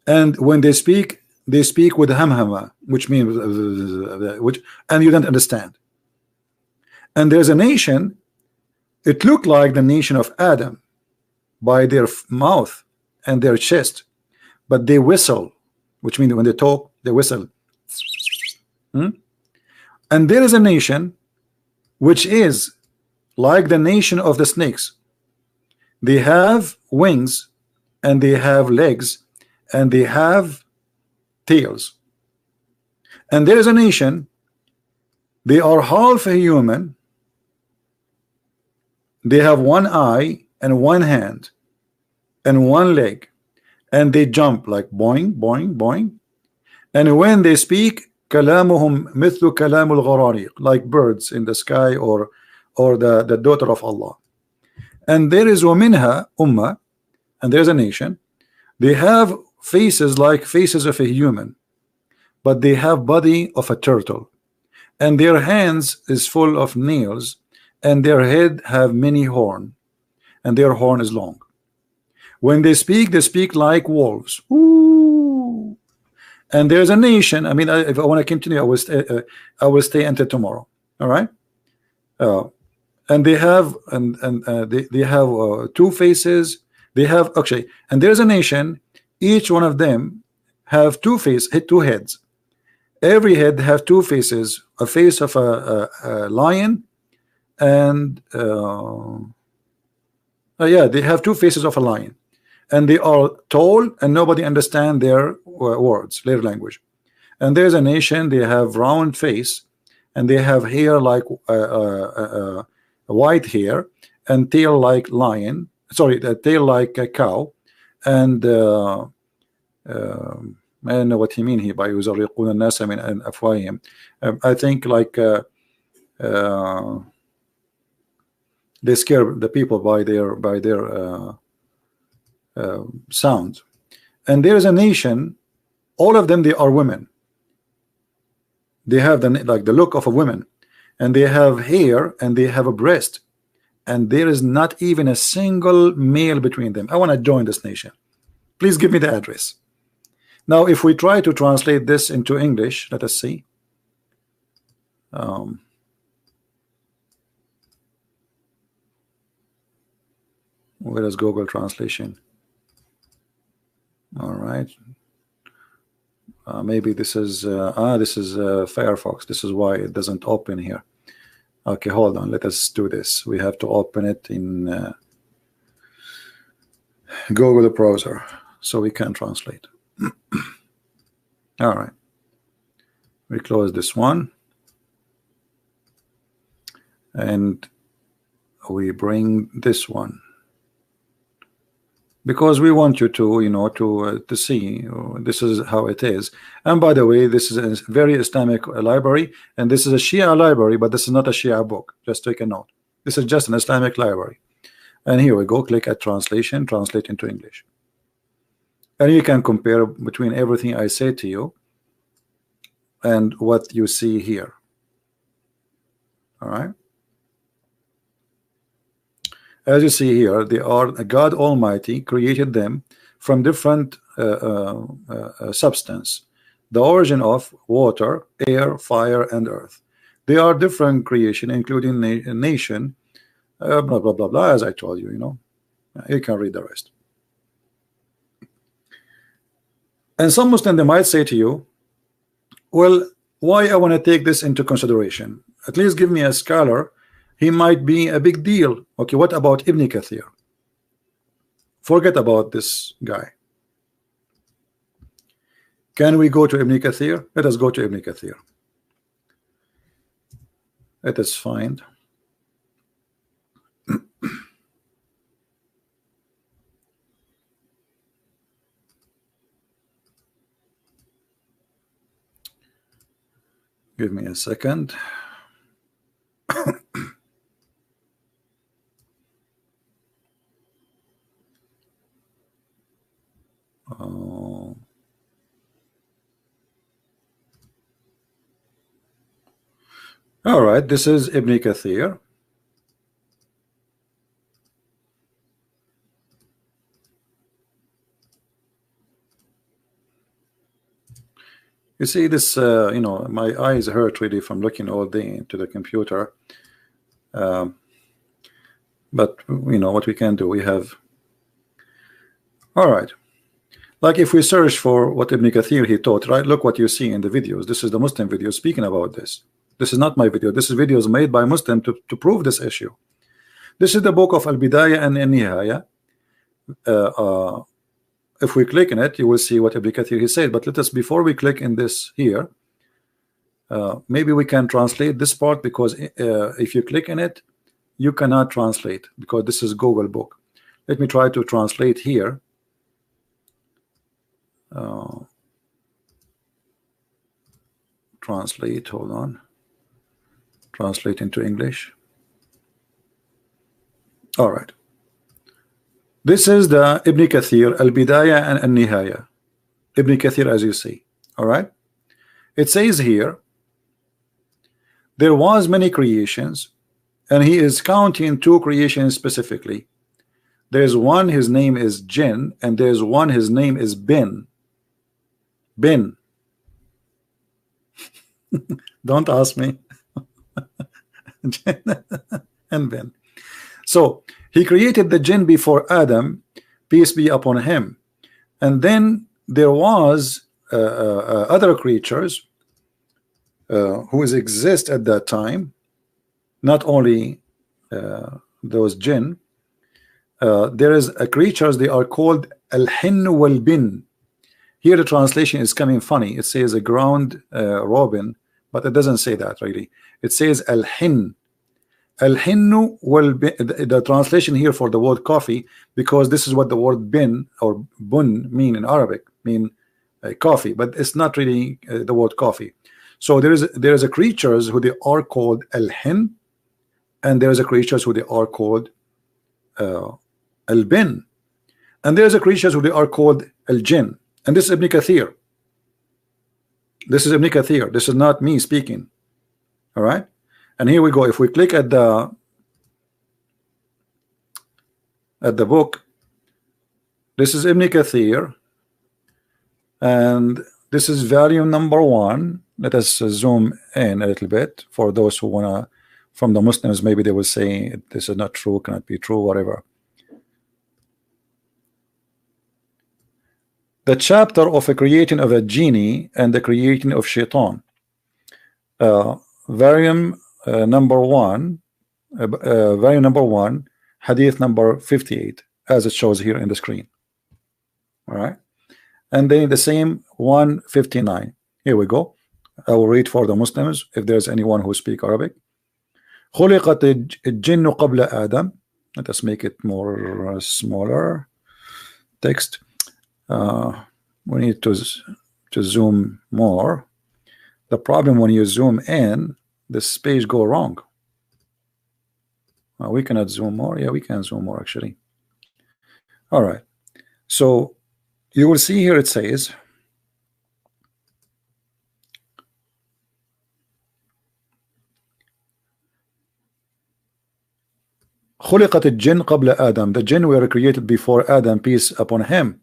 and when they speak with hamhama, which means and you don't understand. And there's a nation, it looked like the nation of Adam by their mouth and their chest, but they whistle, which means when they talk, they whistle. And there is a nation which is like the nation of the snakes. They have wings and they have legs and they have tails. And there is a nation, they are half a human, they have one eye and one hand and one leg, and they jump like boing boing boing, and when they speak, kalamuhum mithlu kalamul gharariq, like birds in the sky, or the daughter of Allah. And there is وَمِنْهَا ummah, and there's a nation, they have faces like faces of a human, but they have body of a turtle, and their hands is full of nails, and their head have many horn, and their horn is long. When they speak like wolves. Ooh. And there's a nation, I mean, if I want to continue, I will stay until tomorrow. All right. And they have they have two faces. They have actually, and there's a nation, each one of them have two heads. Every head have two faces, a face of a lion, and yeah, they have two faces of a lion, and they are tall, and nobody understand their words, their language. And there's a nation, they have round face, and they have hair like white hair, and tail like lion, sorry, the tail like a cow, and I don't know what he mean here by يُزَرِّقُونَ النَّاسَ مِنْ أَفْوَاهِهِمْ. I think like they scare the people by their sound. And there is a nation, all of them, they are women. They have like the look of a woman, and they have hair, and they have a breast, and there is not even a single male between them. I want to join this nation. Please give me the address. Now, if we try to translate this into English, let us see. Where is Google Translation? All right. Maybe this is Firefox. This is why it doesn't open here. Okay, hold on. Let us do this. We have to open it in Google browser so we can translate. All right. We close this one, and we bring this one, because we want you to, you know, to see this is how it is. And by the way, this is a very Islamic library, and this is a Shia library, but this is not a Shia book. Just take a note. This is just an Islamic library. And here we go, click at translation, translate into English. And you can compare between everything I say to you and what you see here. All right. As you see here, they are God Almighty created them from different substance. The origin of water, air, fire, and earth. They are different creation, including nation, blah, blah, blah, blah, as I told you, you know. You can read the rest. And some Muslim, they might say to you, well, why I want to take this into consideration? At least give me a scholar. He might be a big deal. Okay, what about Ibn Kathir? Forget about this guy. Can we go to Ibn Kathir? Let us go to Ibn Kathir. Let us find. Give me a second. All right, this is Ibn Kathir. You see this, you know, my eyes hurt really from looking all day into the computer. But, you know, what we can do, we have. All right. Like if we search for what Ibn Kathir he taught, right? Look what you see in the videos. This is the Muslim video speaking about this. This is not my video. This is videos made by Muslim to prove this issue. This is the book of Al-Bidayah and An-Nihaya. If we click in it, you will see what Ibn Kathir he said. But let us, before we click in this here, maybe we can translate this part, because if you click in it, you cannot translate because this is Google book. Let me try to translate here. Translate, hold on. Translate into English. All right. This is the Ibn Kathir, Al-Bidayah and An-Nihaya. Ibn Kathir, as you see. All right. It says here, there was many creations, and he is counting two creations specifically. There's one, his name is Jinn, and there's one, his name is Bin. Bin. Don't ask me. And Bin. So he created the jinn before Adam, peace be upon him. And then there was other creatures who exist at that time, not only those jinn. There is a creatures, they are called al-hin wal-bin. Here the translation is coming funny. It says a ground robin, but it doesn't say that really. It says al-hin. Al-hinnu wal-bin. The translation here for the word coffee, because this is what the word bin or bun mean in Arabic, mean coffee, but it's not really the word coffee. So there is a creatures who they are called al-hin, and there is a creatures who they are called al-bin, and there is a creatures who they are called al-jinn. And this is Ibn Kathir. This is Ibn Kathir. This is not me speaking. All right. And here we go. If we click at the book, this is Ibn Kathir, and this is volume number 1. Let us zoom in a little bit for those who wanna, from the Muslims, maybe they will say this is not true, cannot be true, whatever. The chapter of a creating of a genie and the creating of shaitan. Volume number 1, volume number 1, hadith number 58, as it shows here in the screen. All right, and then the same 159. Here we go. I will read for the Muslims if there's anyone who speak Arabic. خلقت الجن قبل آدم. Let us make it more smaller text. We need to zoom more. The problem when you zoom in, this page go wrong. We cannot zoom more. Yeah, we can zoom more actually. All right. So you will see here it says خلقت الجن قبل آدم. The jinn were created before Adam, peace upon him.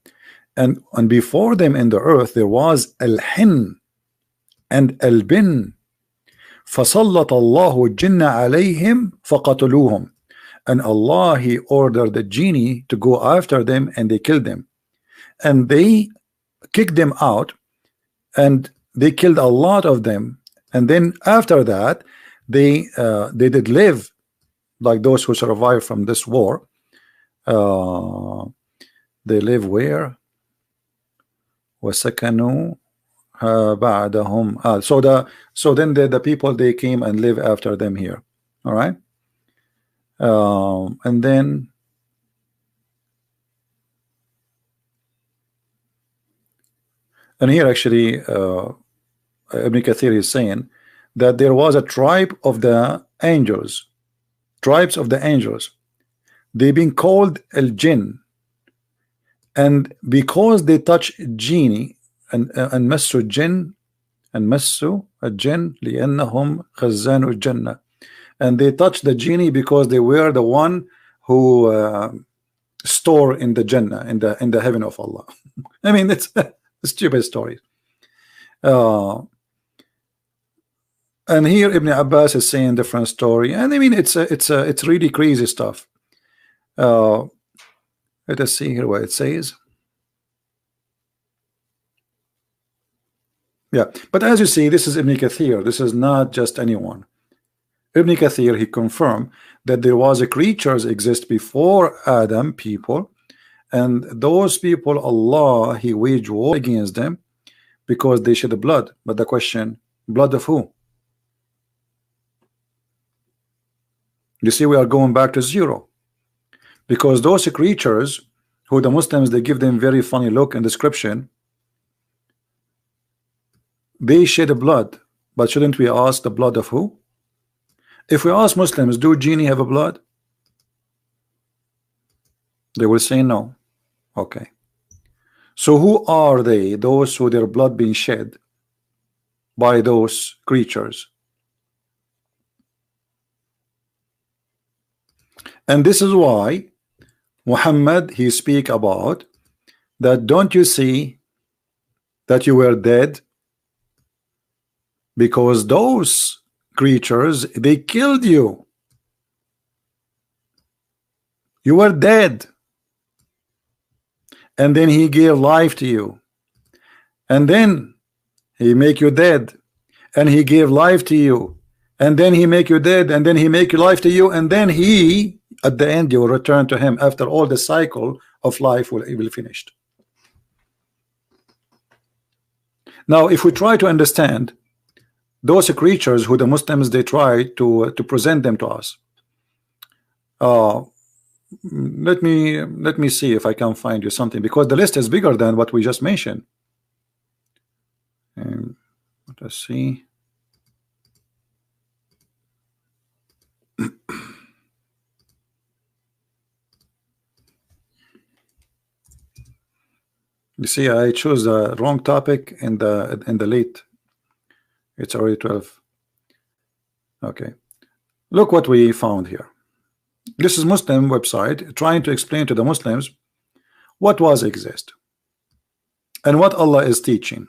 And before them in the earth there was al-hin and al-bin. فَسَلَّطَ اللَّهُ الْجِنَّ عَلَيْهِمْ فَقَتُلُوهُمْ. And Allah, He ordered the genie to go after them, and they killed them. And they kicked them out, and they killed a lot of them. And then after that, they did live like those who survived from this war. They live where? وَسَكَنُوا بعدهم. So then the people, they came and live after them here. All right. And then here actually Ibn Kathir is saying that there was a tribe of the angels, tribes of the angels. They've been called al-jinn, and because they touch genie and مسوا الجن and مسوا الجن لأنهم خزانوا الجنة, and they touched the genie because they were the one who store in the Jannah, in the heaven of Allah. I mean, it's a stupid story. And here Ibn Abbas is saying different story, and I mean it's really crazy stuff. Let us see here what it says. Yeah, but as you see, this is Ibn Kathir. This is not just anyone. Ibn Kathir, he confirmed that there was a creatures exist before Adam, people, and those people, Allah, He waged war against them because they shed blood. But the question, blood of who? You see, we are going back to zero, because those creatures who the Muslims, they give them very funny look and description. They shed blood, but shouldn't we ask the blood of who? If we ask Muslims, do genie have a blood? They will say no. Okay. So who are they? Those who their blood being shed by those creatures. And this is why Muhammad, he speak about that. Don't you see that you were dead? Because those creatures, they killed you. You were dead. And then He gave life to you. And then He make you dead. And He gave life to you. And then He make you dead. And then He make life to you. And then He, at the end, you will return to Him after all the cycle of life will be finished. Now, if we try to understand those creatures who the Muslims, they try to present them to us. Let me see if I can find you something, because the list is bigger than what we just mentioned. And let us see. You see, I chose the wrong topic in the late. It's already 12. Okay, look what we found here. This is Muslim website trying to explain to the Muslims what was exist and what Allah is teaching.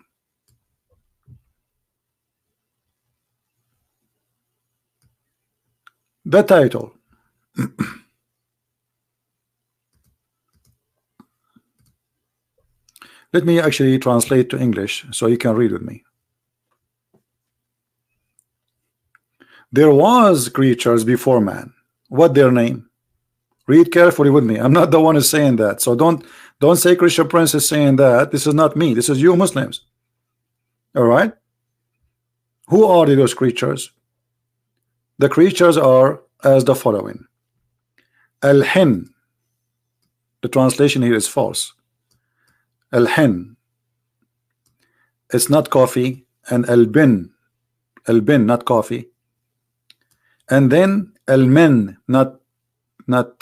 The title. Let me actually translate to English so you can read with me. There was creatures before man. What their name? Read carefully with me. I'm not the one who's saying that. So don't say Christian Prince is saying that. This is not me. This is you Muslims. All right. Who are those creatures? The creatures are as the following. Al-Hin. The translation here is false. Al-Hin. It's not coffee. And Al-Bin. Al-Bin, not coffee. And then Al-Min, not not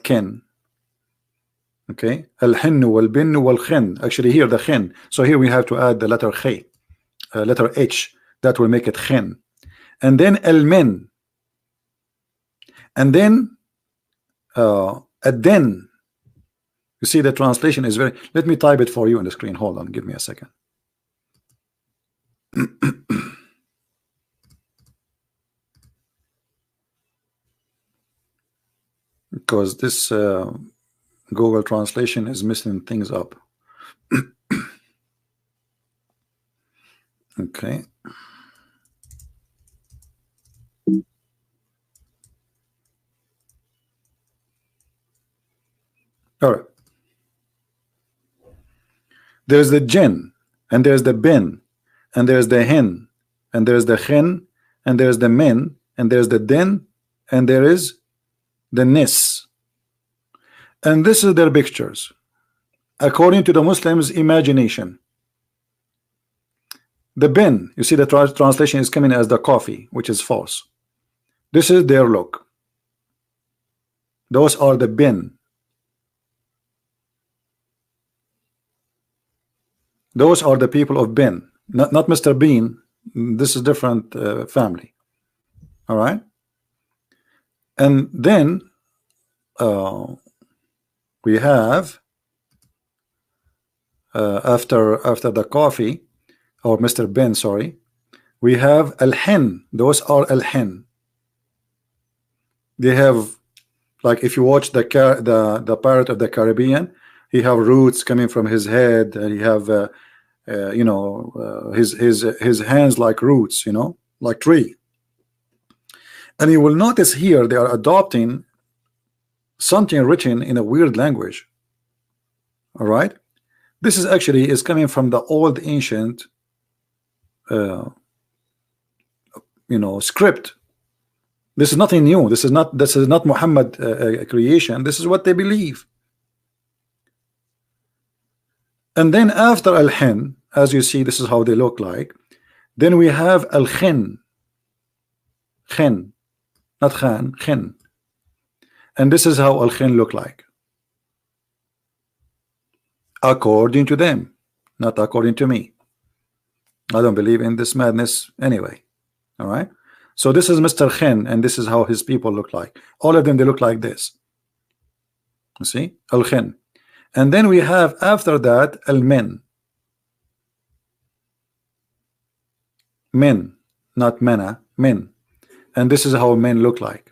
kin. Okay, al-hin wal-bin wal-khin. Actually here the khin. So here we have to add the letter khay, letter H. That will make it khin. And then al-min. And then ad-din. You see the translation is very. Let me type it for you on the screen. Hold on, give me a second. Because this Google translation is messing things up. Okay. All right. There's the jinn, and there's the bin, and there's the hin, and there's the khin, and there's the min, and there's the din, and there is the nis. And this is their pictures according to the Muslims' imagination. The bin, you see the translation is coming as the coffee, which is false. This is their look. Those are the bin. Those are the people of bin, not Mr. Bean. This is different family. All right. And then we have after the coffee, or Mr. Ben, sorry, we have al-hin. Those are al-hin. They have, like, if you watch the Pirate of the Caribbean, he have roots coming from his head, and he have you know, his hands like roots, you know, like tree. And you will notice here they are adopting something written in a weird language. All right, this is actually is coming from the old ancient you know, script. This is nothing new. This is not Muhammad creation. This is what they believe. And then after al-hin, as you see, this is how they look like. Then we have al-khin, khin, not khan, khin. And this is how al-khin look like, according to them, not according to me. I don't believe in this madness anyway. All right. So this is Mr. Khin, and this is how his people look like. All of them, they look like this. You see, al-khin. And then we have after that al-min. Men, not mena, men. And this is how men look like.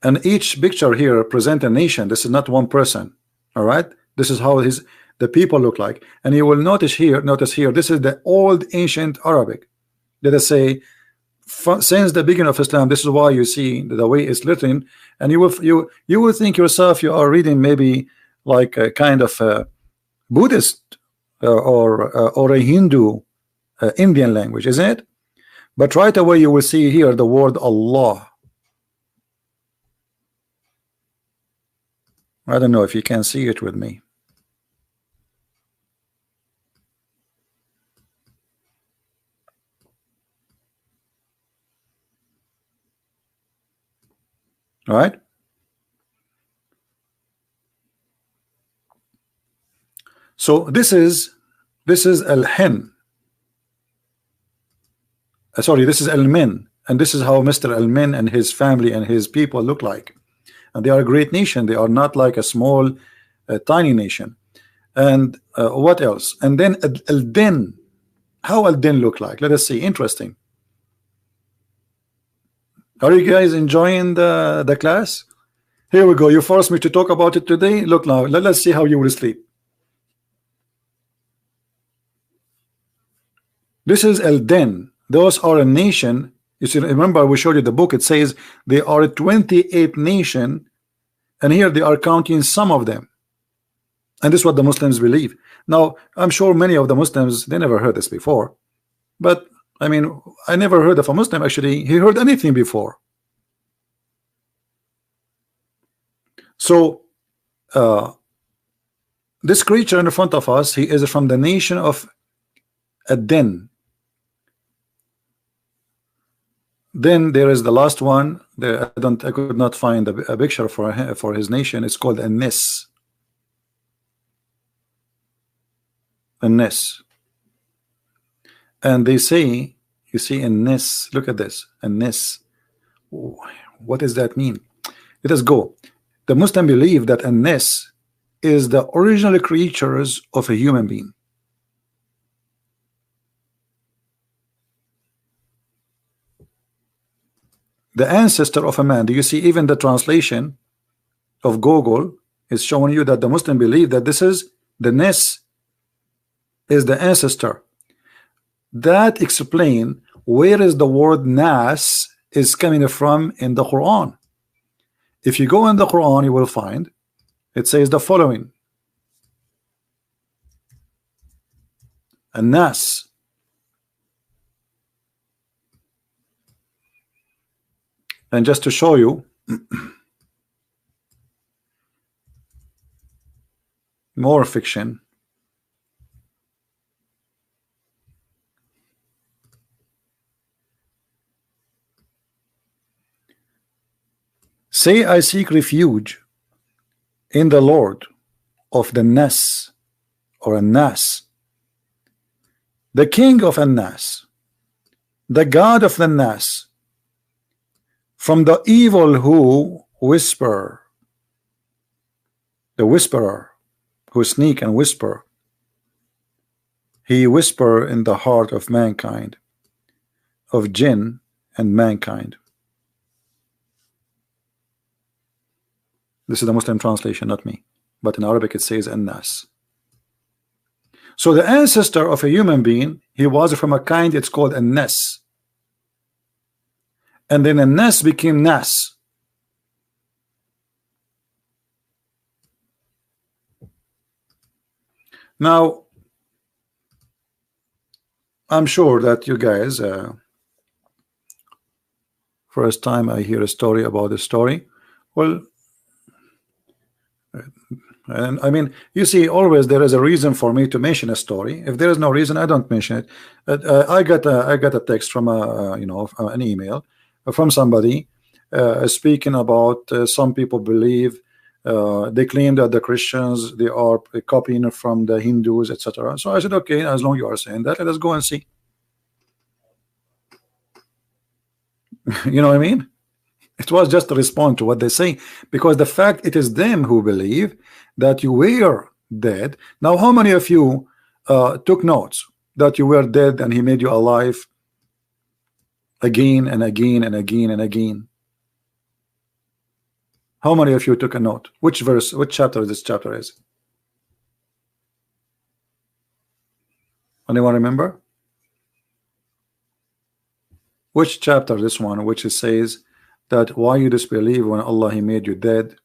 And each picture here present a nation. This is not one person. All right. This is how the people look like. And you will notice here, this is the old ancient Arabic. Let us say, since the beginning of Islam, this is why you see the way it's written, and you will think yourself you are reading maybe like a kind of a Buddhist or a Hindu Indian language, isn't it? But right away you will see here the word Allah. I don't know if you can see it with me. All right. So this is al-hin. Sorry, this is al-min, and this is how Mr. al-min and his family and his people look like. And they are a great nation. They are not like a small, tiny nation. And what else? And then al-din. How al-din look like? Let us see. Interesting. Are you guys enjoying the class? Here we go. You forced me to talk about it today. Look now. Let's see how you will sleep. This is al-din. Those are a nation. You see, remember we showed you the book. It says they are a 28 nation, and here they are counting some of them. And this is what the Muslims believe. Now, I'm sure many of the Muslims, they never heard this before. But I mean, I never heard of a Muslim actually he heard anything before. So this creature in front of us, he is from the nation of ad-din. Then there is the last one. There, I could not find a picture for his nation. It's called An-Nis. An-Nis. And they say, you see, An-Nis. Look at this. An-Nis. What does that mean? Let us go. The Muslim believe that An-Nis is the original creatures of a human being. The ancestor of a man. Do you see even the translation of Google is showing you that the Muslim believe that this is the Nis is the ancestor. That explain where is the word Nas is coming from in the Quran. If you go in the Quran, you will find it says the following: An-Nas. And just to show you more fiction, say, I seek refuge in the Lord of the Nas, or An-Nas, the king of An-Nas, the God of the Nas, from the evil who whisper, the whisperer who sneak and whisper. He whisper in the heart of mankind, of jinn and mankind. This is the Muslim translation, not me, but in Arabic it says An-Nas. So the ancestor of a human being, he was from a kind, it's called An-Nas. And then An-Nas became Nas. Now, I'm sure that you guys, first time I hear a story about a story, well, and I mean, you see, always there is a reason for me to mention a story. If there is no reason, I don't mention it. I got a text from an email from somebody speaking about some people believe they claim that the Christians, they are copying from the Hindus, etc. So I said, okay, as long as you are saying that, let us go and see. You know what I mean? It was just to respond to what they say, because the fact it is them who believe that you were dead. Now, how many of you took notes that you were dead and he made you alive again and again and again and again? How many of you took a note? Which verse, which chapter this chapter is? Anyone remember? Which chapter this one, which it says that why you disbelieve when Allah he made you dead,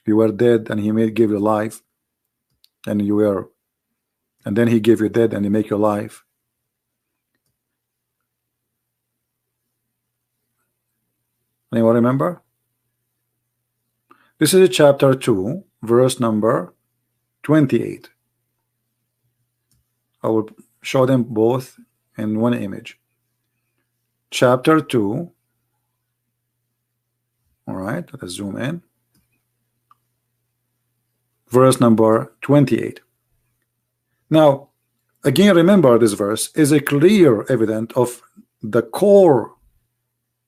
you were dead and he gave you life, and you were, and then he gave you dead and he make you alive. Anyone remember? This is chapter 2, verse number 28. I will show them both in one image. Chapter 2. All right, let us zoom in. Verse number 28. Now, again, remember this verse is a clear evidence of the core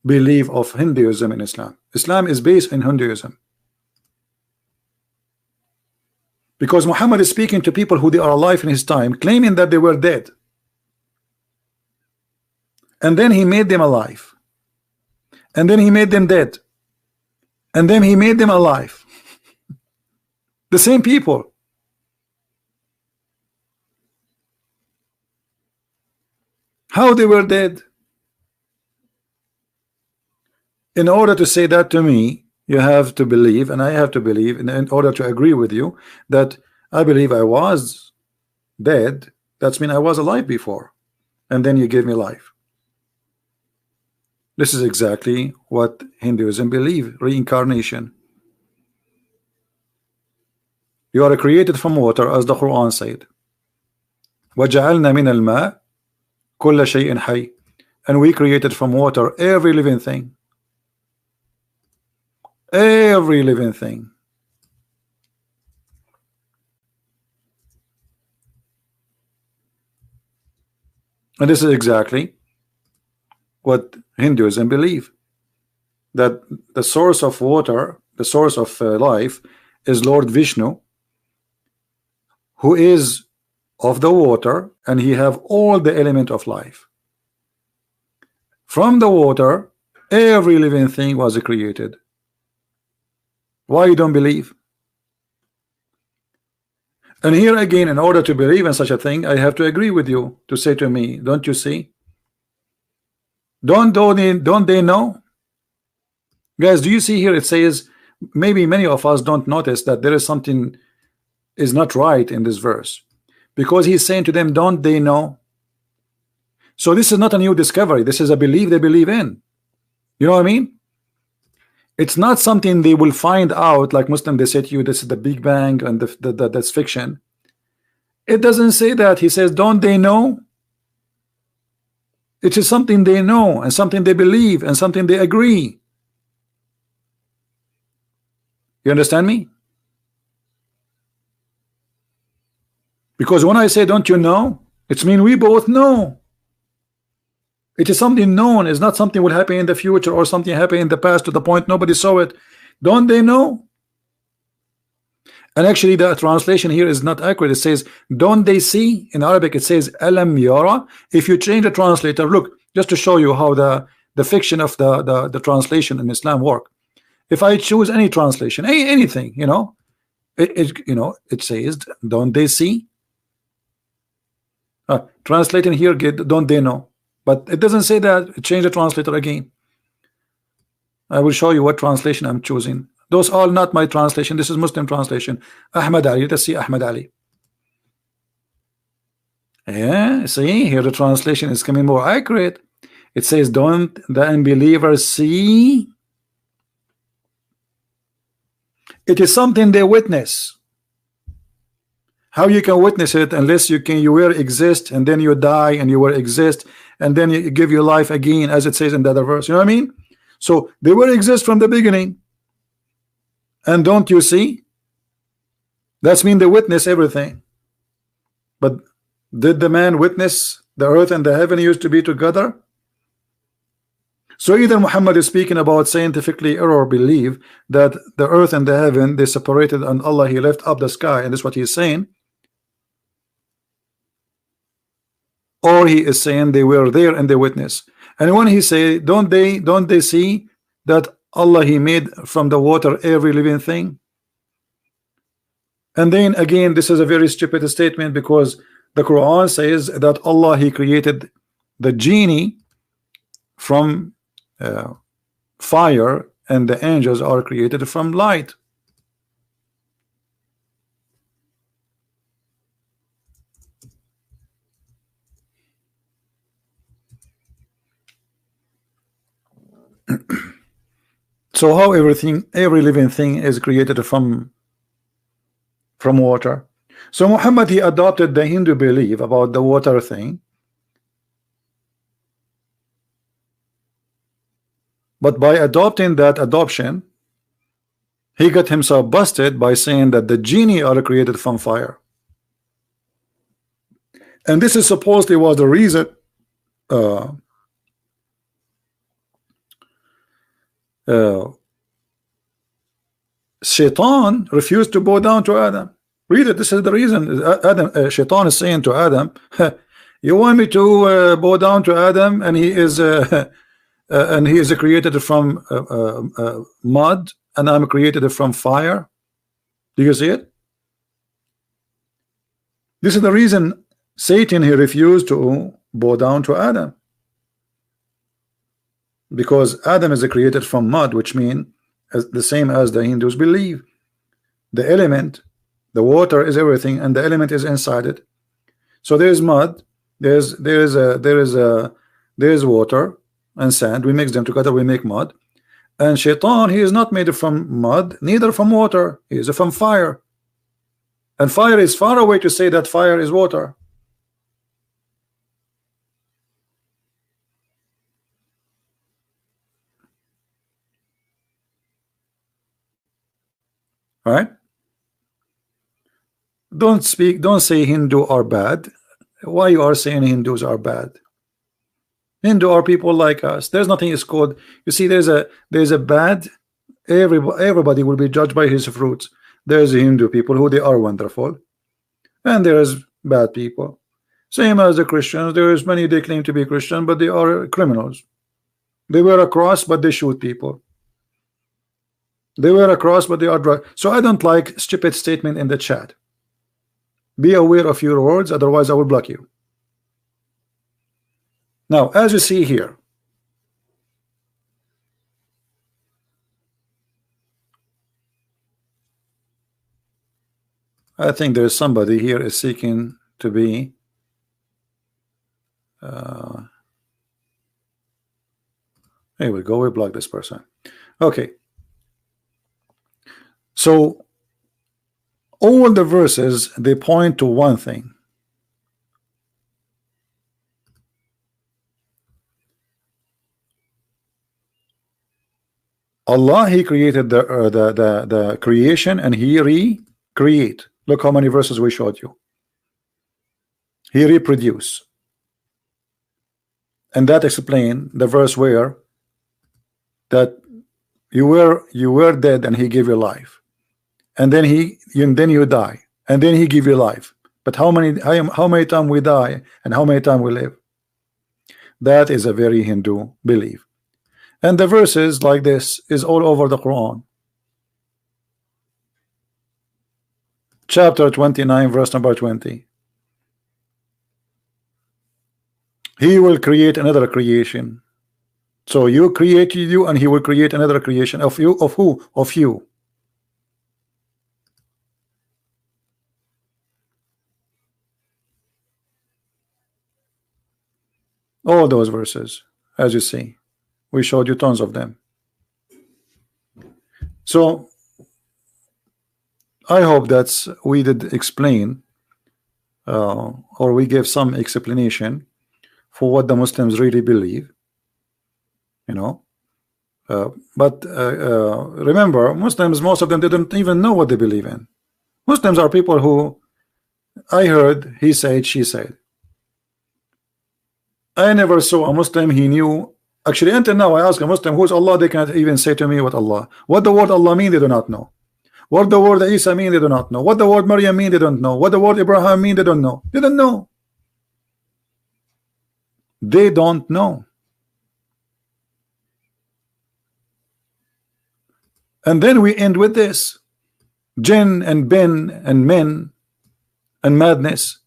belief of Hinduism and Islam. Islam is based in Hinduism. Because Muhammad is speaking to people who they are alive in his time, claiming that they were dead. And then he made them alive. And then he made them dead. And then he made them alive. The same people. How they were dead? In order to say that to me, you have to believe, and I have to believe, in order to agree with you, that I believe I was dead. That's mean I was alive before. And then you give me life. This is exactly what Hinduism believe, reincarnation. You are created from water, as the Quran said. وَجَعَلْنَا مِنَ الْمَاءِ كُلَّ شَيْءٍ حَيٍّ. and we created from water every living thing. Every living thing. And this is exactly what Hinduism believe, that the source of water, the source of life, is Lord Vishnu, who is of the water, and he have all the element of life. From the water, every living thing was created. Why you don't believe? And here again, in order to believe in such a thing, I have to agree with you, to say to me, don't you see? Don't they know? Guys, do you see here it says, maybe many of us don't notice that there is something is not right in this verse, because he's saying to them, don't they know? So this is not a new discovery. This is a belief they believe in. You know what I mean? It's not something they will find out, like Muslim, they say to you, this is the Big Bang and that's fiction. It doesn't say that. He says, don't they know? It is something they know, and something they believe, and something they agree. You understand me? Because when I say, don't you know, it's mean we both know. It is something known. It's not something will happen in the future or something happened in the past to the point nobody saw it. Don't they know? And actually the translation here is not accurate. It says, don't they see? In Arabic it says alam yara. If you change the translator, look, just to show you how the fiction of the translation in Islam work. If I choose any translation, anything, you know, it says, don't they see? Translating here, don't they know? But it doesn't say that. Change the translator again. I will show you what translation I'm choosing. Those are not my translation. This is Muslim translation. Ahmad Ali. Let's see Ahmad Ali. Yeah, see here the translation is coming more accurate. It says, don't the unbelievers see? It is something they witness. How you can witness it unless you will exist, and then you die, and you will exist, and then you give your life again, as it says in the other verse. You know what I mean? So they will exist from the beginning. And don't you see? That's mean they witness everything. But did the man witness the earth and the heaven used to be together? So either Muhammad is speaking about scientifically or believe that the earth and the heaven, they separated, and Allah, he left up the sky, and that's what he's saying. Or he is saying they were there and they witness. And when he say, don't they see that Allah, he made from the water every living thing? And then again, this is a very stupid statement, because the Quran says that Allah, he created the genie from fire, and the angels are created from light. So how every living thing is created from water? So Muhammad, he adopted the Hindu belief about the water thing, but by adopting that adoption, he got himself busted by saying that the genie are created from fire. And this is supposedly was the reason Shaitan refused to bow down to Adam. Read it. This is the reason. Shaitan is saying to Adam, you want me to bow down to Adam, and he is created from mud, and I'm created from fire? Do you see it? This is the reason Satan, he refused to bow down to Adam, because Adam is created from mud, which means the same as the Hindus believe. The element, the water is everything, and the element is inside it. So there's mud, there's water and sand. We mix them together, we make mud. And Shaitan, he is not made from mud, neither from water. He is from fire. And fire is far away to say that fire is water. right? Don't say Hindu are bad. Why you are saying Hindus are bad? Hindu are people like us. There's nothing is called, you see, there's a bad, everybody will be judged by his fruits. There's Hindu people who they are wonderful, and there's bad people. Same as the Christians, there is many they claim to be Christian, but they are criminals. They wear a cross, but they shoot people. They wear a cross, but they are drug. So I don't like stupid statement in the chat. Be aware of your words, otherwise I will block you. Now, as you see here, I think there's somebody here is seeking to be here we go, we block this person. Okay, so all the verses, they point to one thing. Allah, He created the creation, and He recreate. Look how many verses we showed you. He reproduce, and that explain the verse where that you were dead and He gave you life, and then you die, and then He give you life. But how many times we die and how many times we live? That is a very Hindu belief. And the verses like this is all over the Quran. Chapter 29, verse number 20. He will create another creation. So you create you, and He will create another creation of you. Of who? Of you. All those verses, as you see, we showed you tons of them. So I hope that we did explain or we gave some explanation for what the Muslims really believe, you know. But remember, Muslims, most of them, they don't even know what they believe in. Muslims are people who, I heard, he said, she said. I never saw a Muslim he knew. Actually, until now, I ask a Muslim who's Allah, they cannot even say to me what Allah. What the word Allah mean, they do not know. What the word Isa mean, they do not know. What the word Maryam mean, they don't know. What the word Abraham mean, they don't know. They don't know. They don't know. And then we end with this: jinn and bin and men and madness.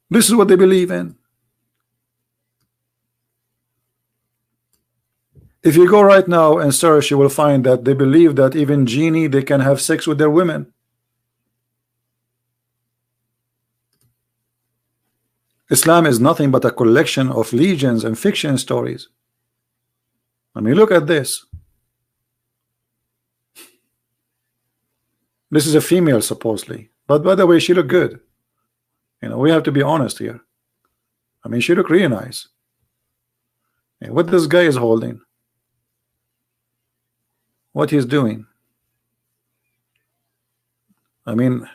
This is what they believe in. If you go right now and search, you will find that they believe that even genie, they can have sex with their women. Islam is nothing but a collection of legends and fiction stories. I mean, look at this. This is a female, supposedly. But by the way, she looked good. You know, we have to be honest here. I mean, she looked really nice. And what this guy is holding, what he's doing, I mean,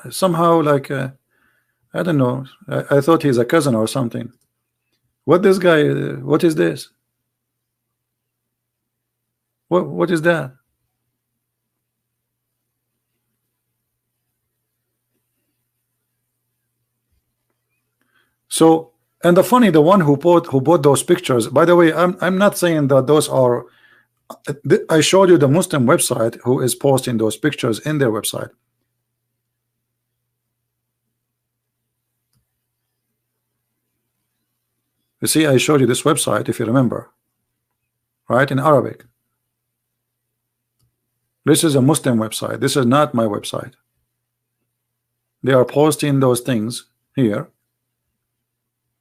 somehow like I don't know, I thought he's a cousin or something. What this guy, what is this? What is that? So, and the funny, the one who bought those pictures, by the way, I'm not saying that those are, I showed you the Muslim website who is posting those pictures in their website. You see, I showed you this website, if you remember, right, in Arabic. This is a Muslim website. This is not my website. They are posting those things here.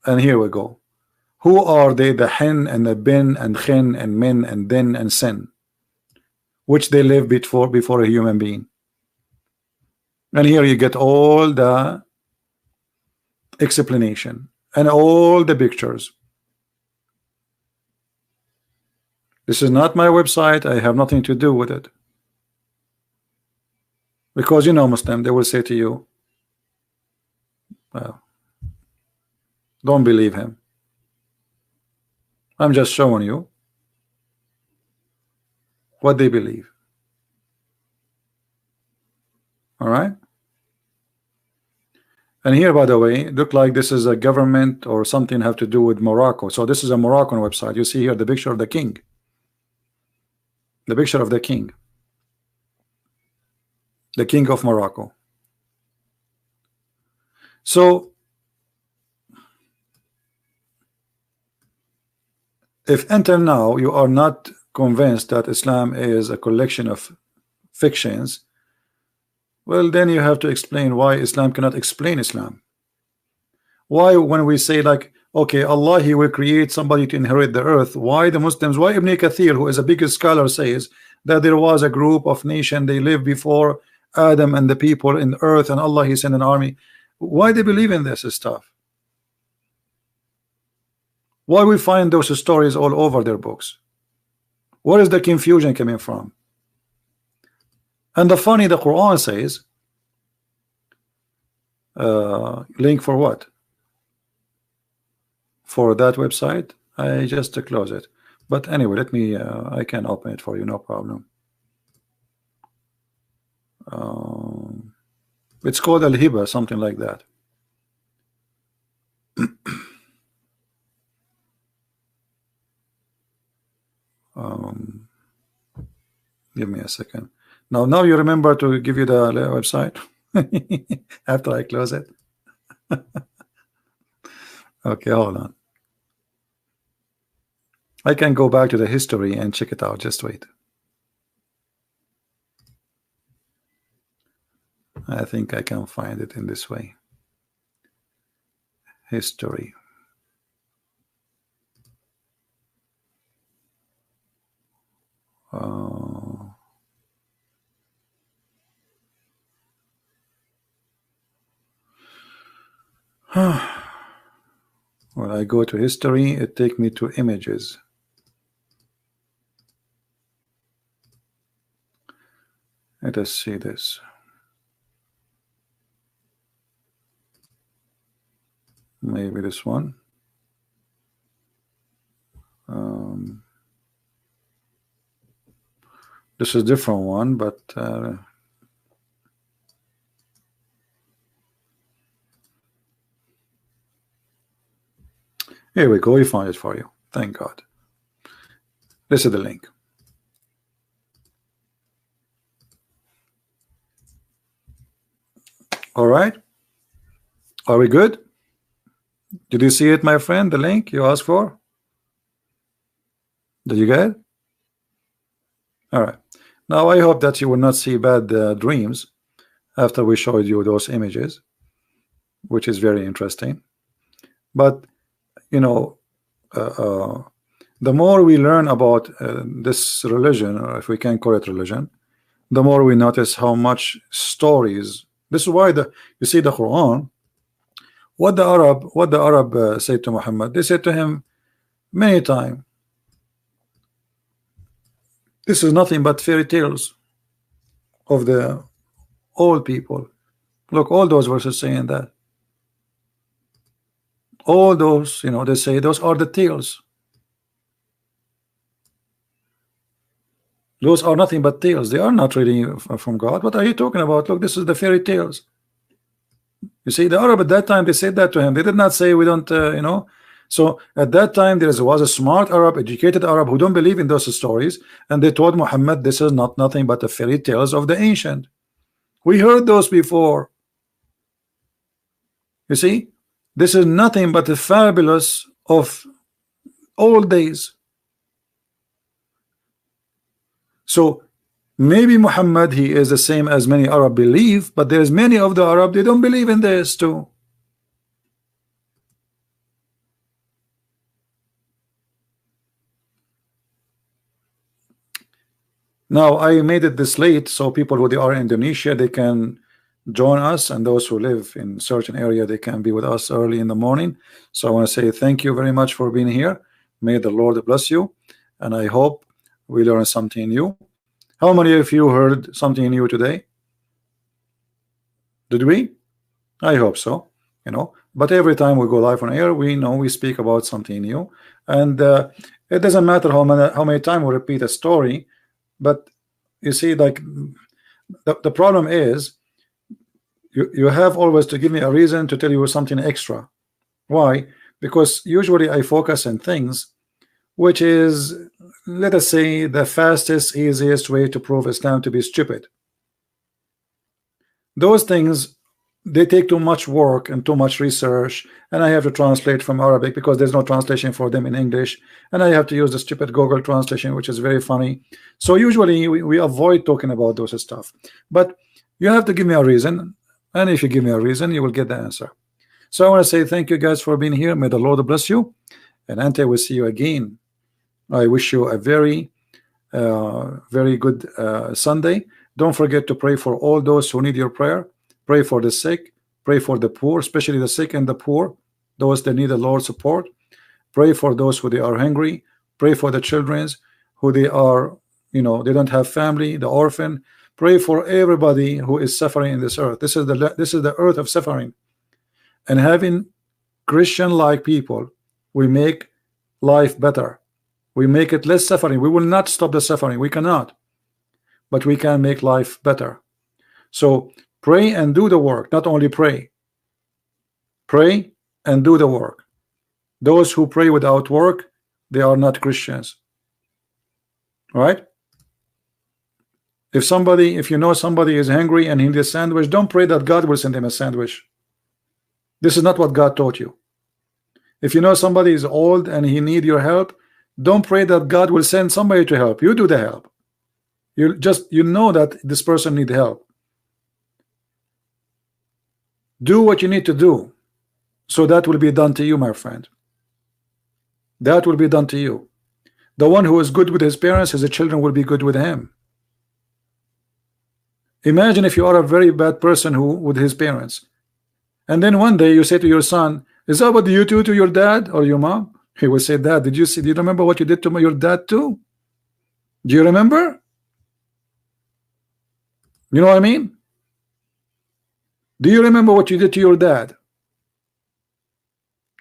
And here we go. Who are they? The hen and the bin and khin and min and din and sin, which they live before a human being. And here you get all the explanation and all the pictures. This is not my website. I have nothing to do with it. Because you know, Muslim, they will say to you, well, don't believe him. I'm just showing you what they believe. All right. And here, by the way, look like this is a government or something have to do with Morocco. So this is a Moroccan website. You see here the picture of the king. The picture of the king. The king of Morocco. So if until now you are not convinced that Islam is a collection of fictions, well, then you have to explain why Islam cannot explain Islam. Why, when we say like, okay, Allah, he will create somebody to inherit the earth, why the Muslims, why Ibn Kathir, who is a big scholar, says that there was a group of nation, they lived before Adam and the people in the earth, and Allah, he sent an army. Why they believe in this stuff? Why we find those stories all over their books? Where is the confusion coming from? And the funny, the Quran says, link for what? For that website? I just close it. But anyway, let me, I can open it for you, no problem. It's called Al-Hiba, something like that. Give me a second. Now you remember to give you the website after I close it. Okay, hold on. I can go back to the history and check it out. Just wait. I think I can find it in this way. History. When I go to history, it takes me to images. Let us see this. Maybe this one. This is a different one, but here we go. We found it for you. Thank God. This is the link. All right. Are we good? Did you see it, my friend? The link you asked for? Did you get it? All right. Now I hope that you will not see bad dreams after we showed you those images, which is very interesting. But you know, the more we learn about this religion, or if we can call it religion, the more we notice how much stories. This is why you see the Quran. What the Arab said to Muhammad, they said to him many times, this is nothing but fairy tales of the old people. Look, all those verses saying that. All those, you know, they say those are the tales. Those are nothing but tales. They are not really from God. What are you talking about? Look, this is the fairy tales. You see, the Arab at that time, they said that to him. They did not say we don't, you know. So at that time, there was a smart Arab, educated Arab who don't believe in those stories, and they told Muhammad, this is nothing but the fairy tales of the ancient. We heard those before. You see, this is nothing but the fabulous of old days. So maybe Muhammad, he is the same as many Arab believe, but there's many of the Arab, they don't believe in this too. Now I made it this late so people who are in Indonesia, they can join us, and those who live in certain area, they can be with us early in the morning. So I want to say thank you very much for being here. May the Lord bless you, and I hope we learn something new. How many of you heard something new today? Did we? I hope so. You know, but every time we go live on air, we know we speak about something new, and it doesn't matter how many times we repeat a story. But you see, like the problem is, you have always to give me a reason to tell you something extra. Why? Because usually I focus on things which is, let us say, the fastest, easiest way to prove Islam to be stupid. Those things, they take too much work and too much research, and I have to translate from Arabic because there's no translation for them in English, and I have to use the stupid Google translation, which is very funny. So usually we avoid talking about those stuff, but you have to give me a reason, and if you give me a reason, you will get the answer. So I want to say thank you guys for being here. May the Lord bless you, and until we see you again, I wish you a very good Sunday. Don't forget to pray for all those who need your prayer. Pray for the sick, pray for the poor, especially the sick and the poor, those that need the Lord's support. Pray for those who they are hungry. Pray for the children who they are, you know, they don't have family, the orphan. Pray for everybody who is suffering in this earth. This is the earth of suffering. And having Christian-like people, we make life better. We make it less suffering. We will not stop the suffering. We cannot, but we can make life better. So pray and do the work. Not only pray and do the work. Those who pray without work, they are not Christians. All right? If you know somebody is hungry and he needs a sandwich, don't pray that God will send him a sandwich. This is not what God taught you. If you know somebody is old and he needs your help, don't pray that God will send somebody to help. You do the help. You know that this person needs help. Do what you need to do, so that will be done to you, my friend. That will be done to you. The one who is good with his parents, his children will be good with him. Imagine if you are a very bad person with his parents, and then one day you say to your son, "Is that what you do to your dad or your mom?" He will say, "Dad, do you remember what you did to your dad too? Do you remember?" You know what I mean? Do you remember what you did to your dad?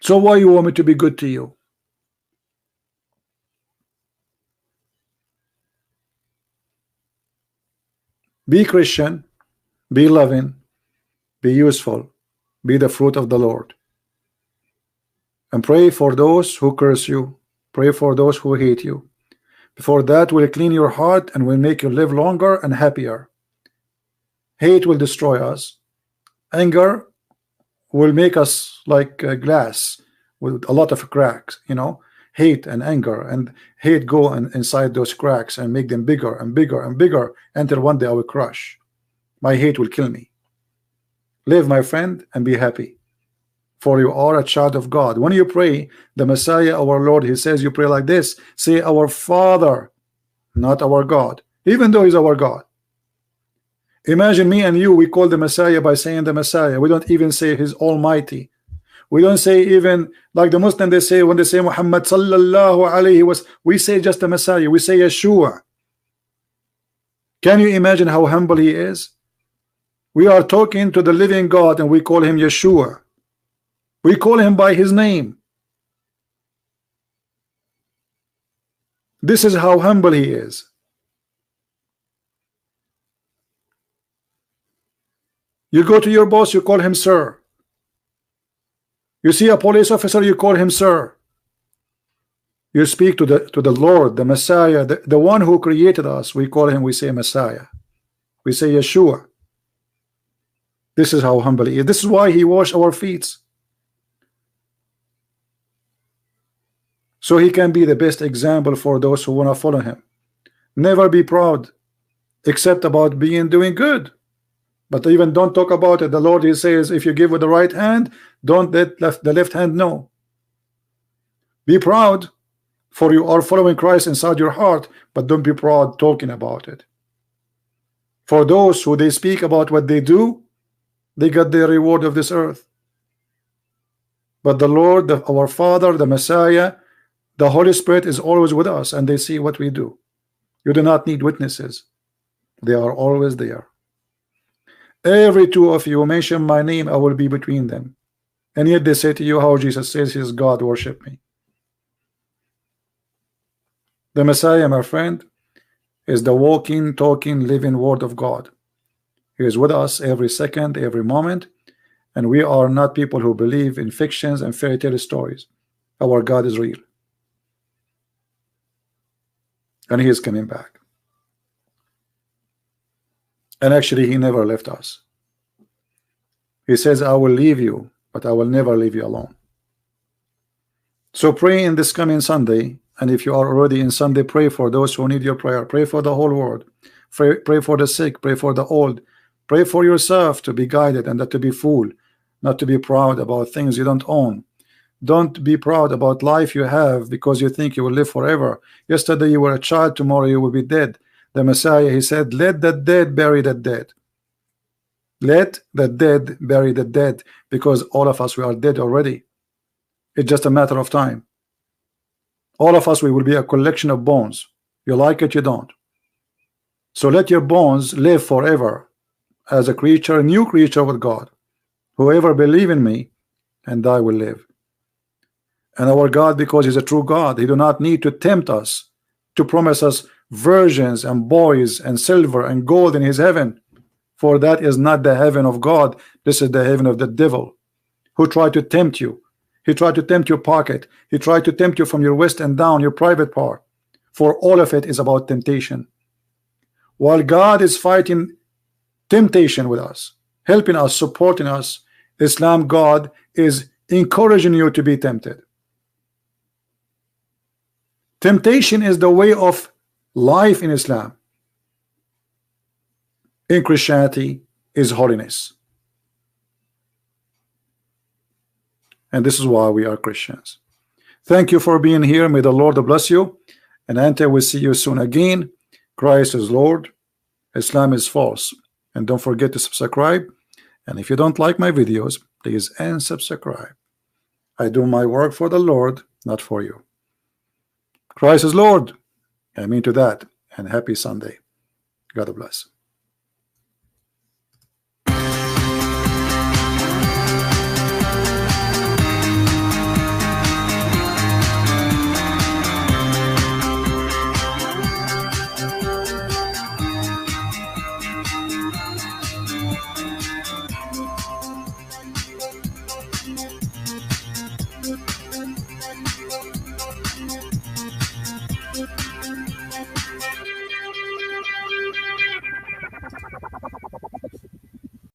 So why you want me to be good to you? Be Christian, be loving, be useful, be the fruit of the Lord, and pray for those who curse you. Pray for those who hate you. For that will clean your heart and will make you live longer and happier. Hate will destroy us. Anger will make us like glass with a lot of cracks, you know. Hate and anger and hate go inside those cracks and make them bigger and bigger and bigger until one day I will crush. My hate will kill me. Live, my friend, and be happy, for you are a child of God. When you pray the Messiah, our Lord, he says you pray like this. Say, "Our Father," not our God, even though he's our God. Imagine me and you, we call the Messiah by saying the Messiah. We don't even say His Almighty. We don't say even like the Muslim, they say when they say Muhammad sallallahu alayhi was, we say just the Messiah. We say Yeshua. Can you imagine how humble he is? We are talking to the living God and we call him Yeshua. We call him by his name. This is how humble he is. You go to your boss, you call him sir. You see a police officer, you call him sir. You speak to the Lord, the Messiah, the one who created us. We call him, we say Messiah. We say Yeshua. This is how humble he is. This is why he washed our feet, so he can be the best example for those who want to follow him. Never be proud except about doing good. But even don't talk about it. The Lord, he says, if you give with the right hand, don't let the left hand know. Be proud, for you are following Christ inside your heart, but don't be proud talking about it. For those who they speak about what they do, they got their reward of this earth. But the Lord, our Father, the Messiah, the Holy Spirit is always with us, and they see what we do. You do not need witnesses. They are always there. Every two of you mention my name, I will be between them. And yet they say to you how Jesus says he is God, worship me. The Messiah, my friend, is the walking, talking, living word of God. He is with us every second, every moment, and we are not people who believe in fictions and fairy tale stories. Our God is real, and he is coming back. And actually, he never left us. He says, I will leave you, but I will never leave you alone. So pray in this coming Sunday, and if you are already in Sunday, pray for those who need your prayer. Pray for the whole world. Pray for the sick. Pray for the old. Pray for yourself to be guided and not to be fooled, not to be proud about things you don't own. Don't be proud about life you have because you think you will live forever. Yesterday you were a child, tomorrow you will be dead. The Messiah, he said, let the dead bury the dead. Let the dead bury the dead, because all of us, we are dead already. It's just a matter of time. All of us, we will be a collection of bones. You like it, you don't. So let your bones live forever as a creature, a new creature with God. Whoever believe in me and I will live. And our God, because he's a true God, he do not need to tempt us to promise us virgins and boys and silver and gold in his heaven, for that is not the heaven of God. This is the heaven of the devil, who tried to tempt you. He tried to tempt your pocket. He tried to tempt you from your waist and down, your private part. For all of it is about temptation. While God is fighting temptation with us, helping us, supporting us, Islam God is encouraging you to be tempted. Temptation is the way of life in Islam. In Christianity is holiness. And this is why we are Christians. Thank you for being here. May the Lord bless you. And until we see you soon again, Christ is Lord, Islam is false. And don't forget to subscribe. And if you don't like my videos, please unsubscribe. I do my work for the Lord, not for you. Christ is Lord. I mean to that. And happy Sunday. God bless.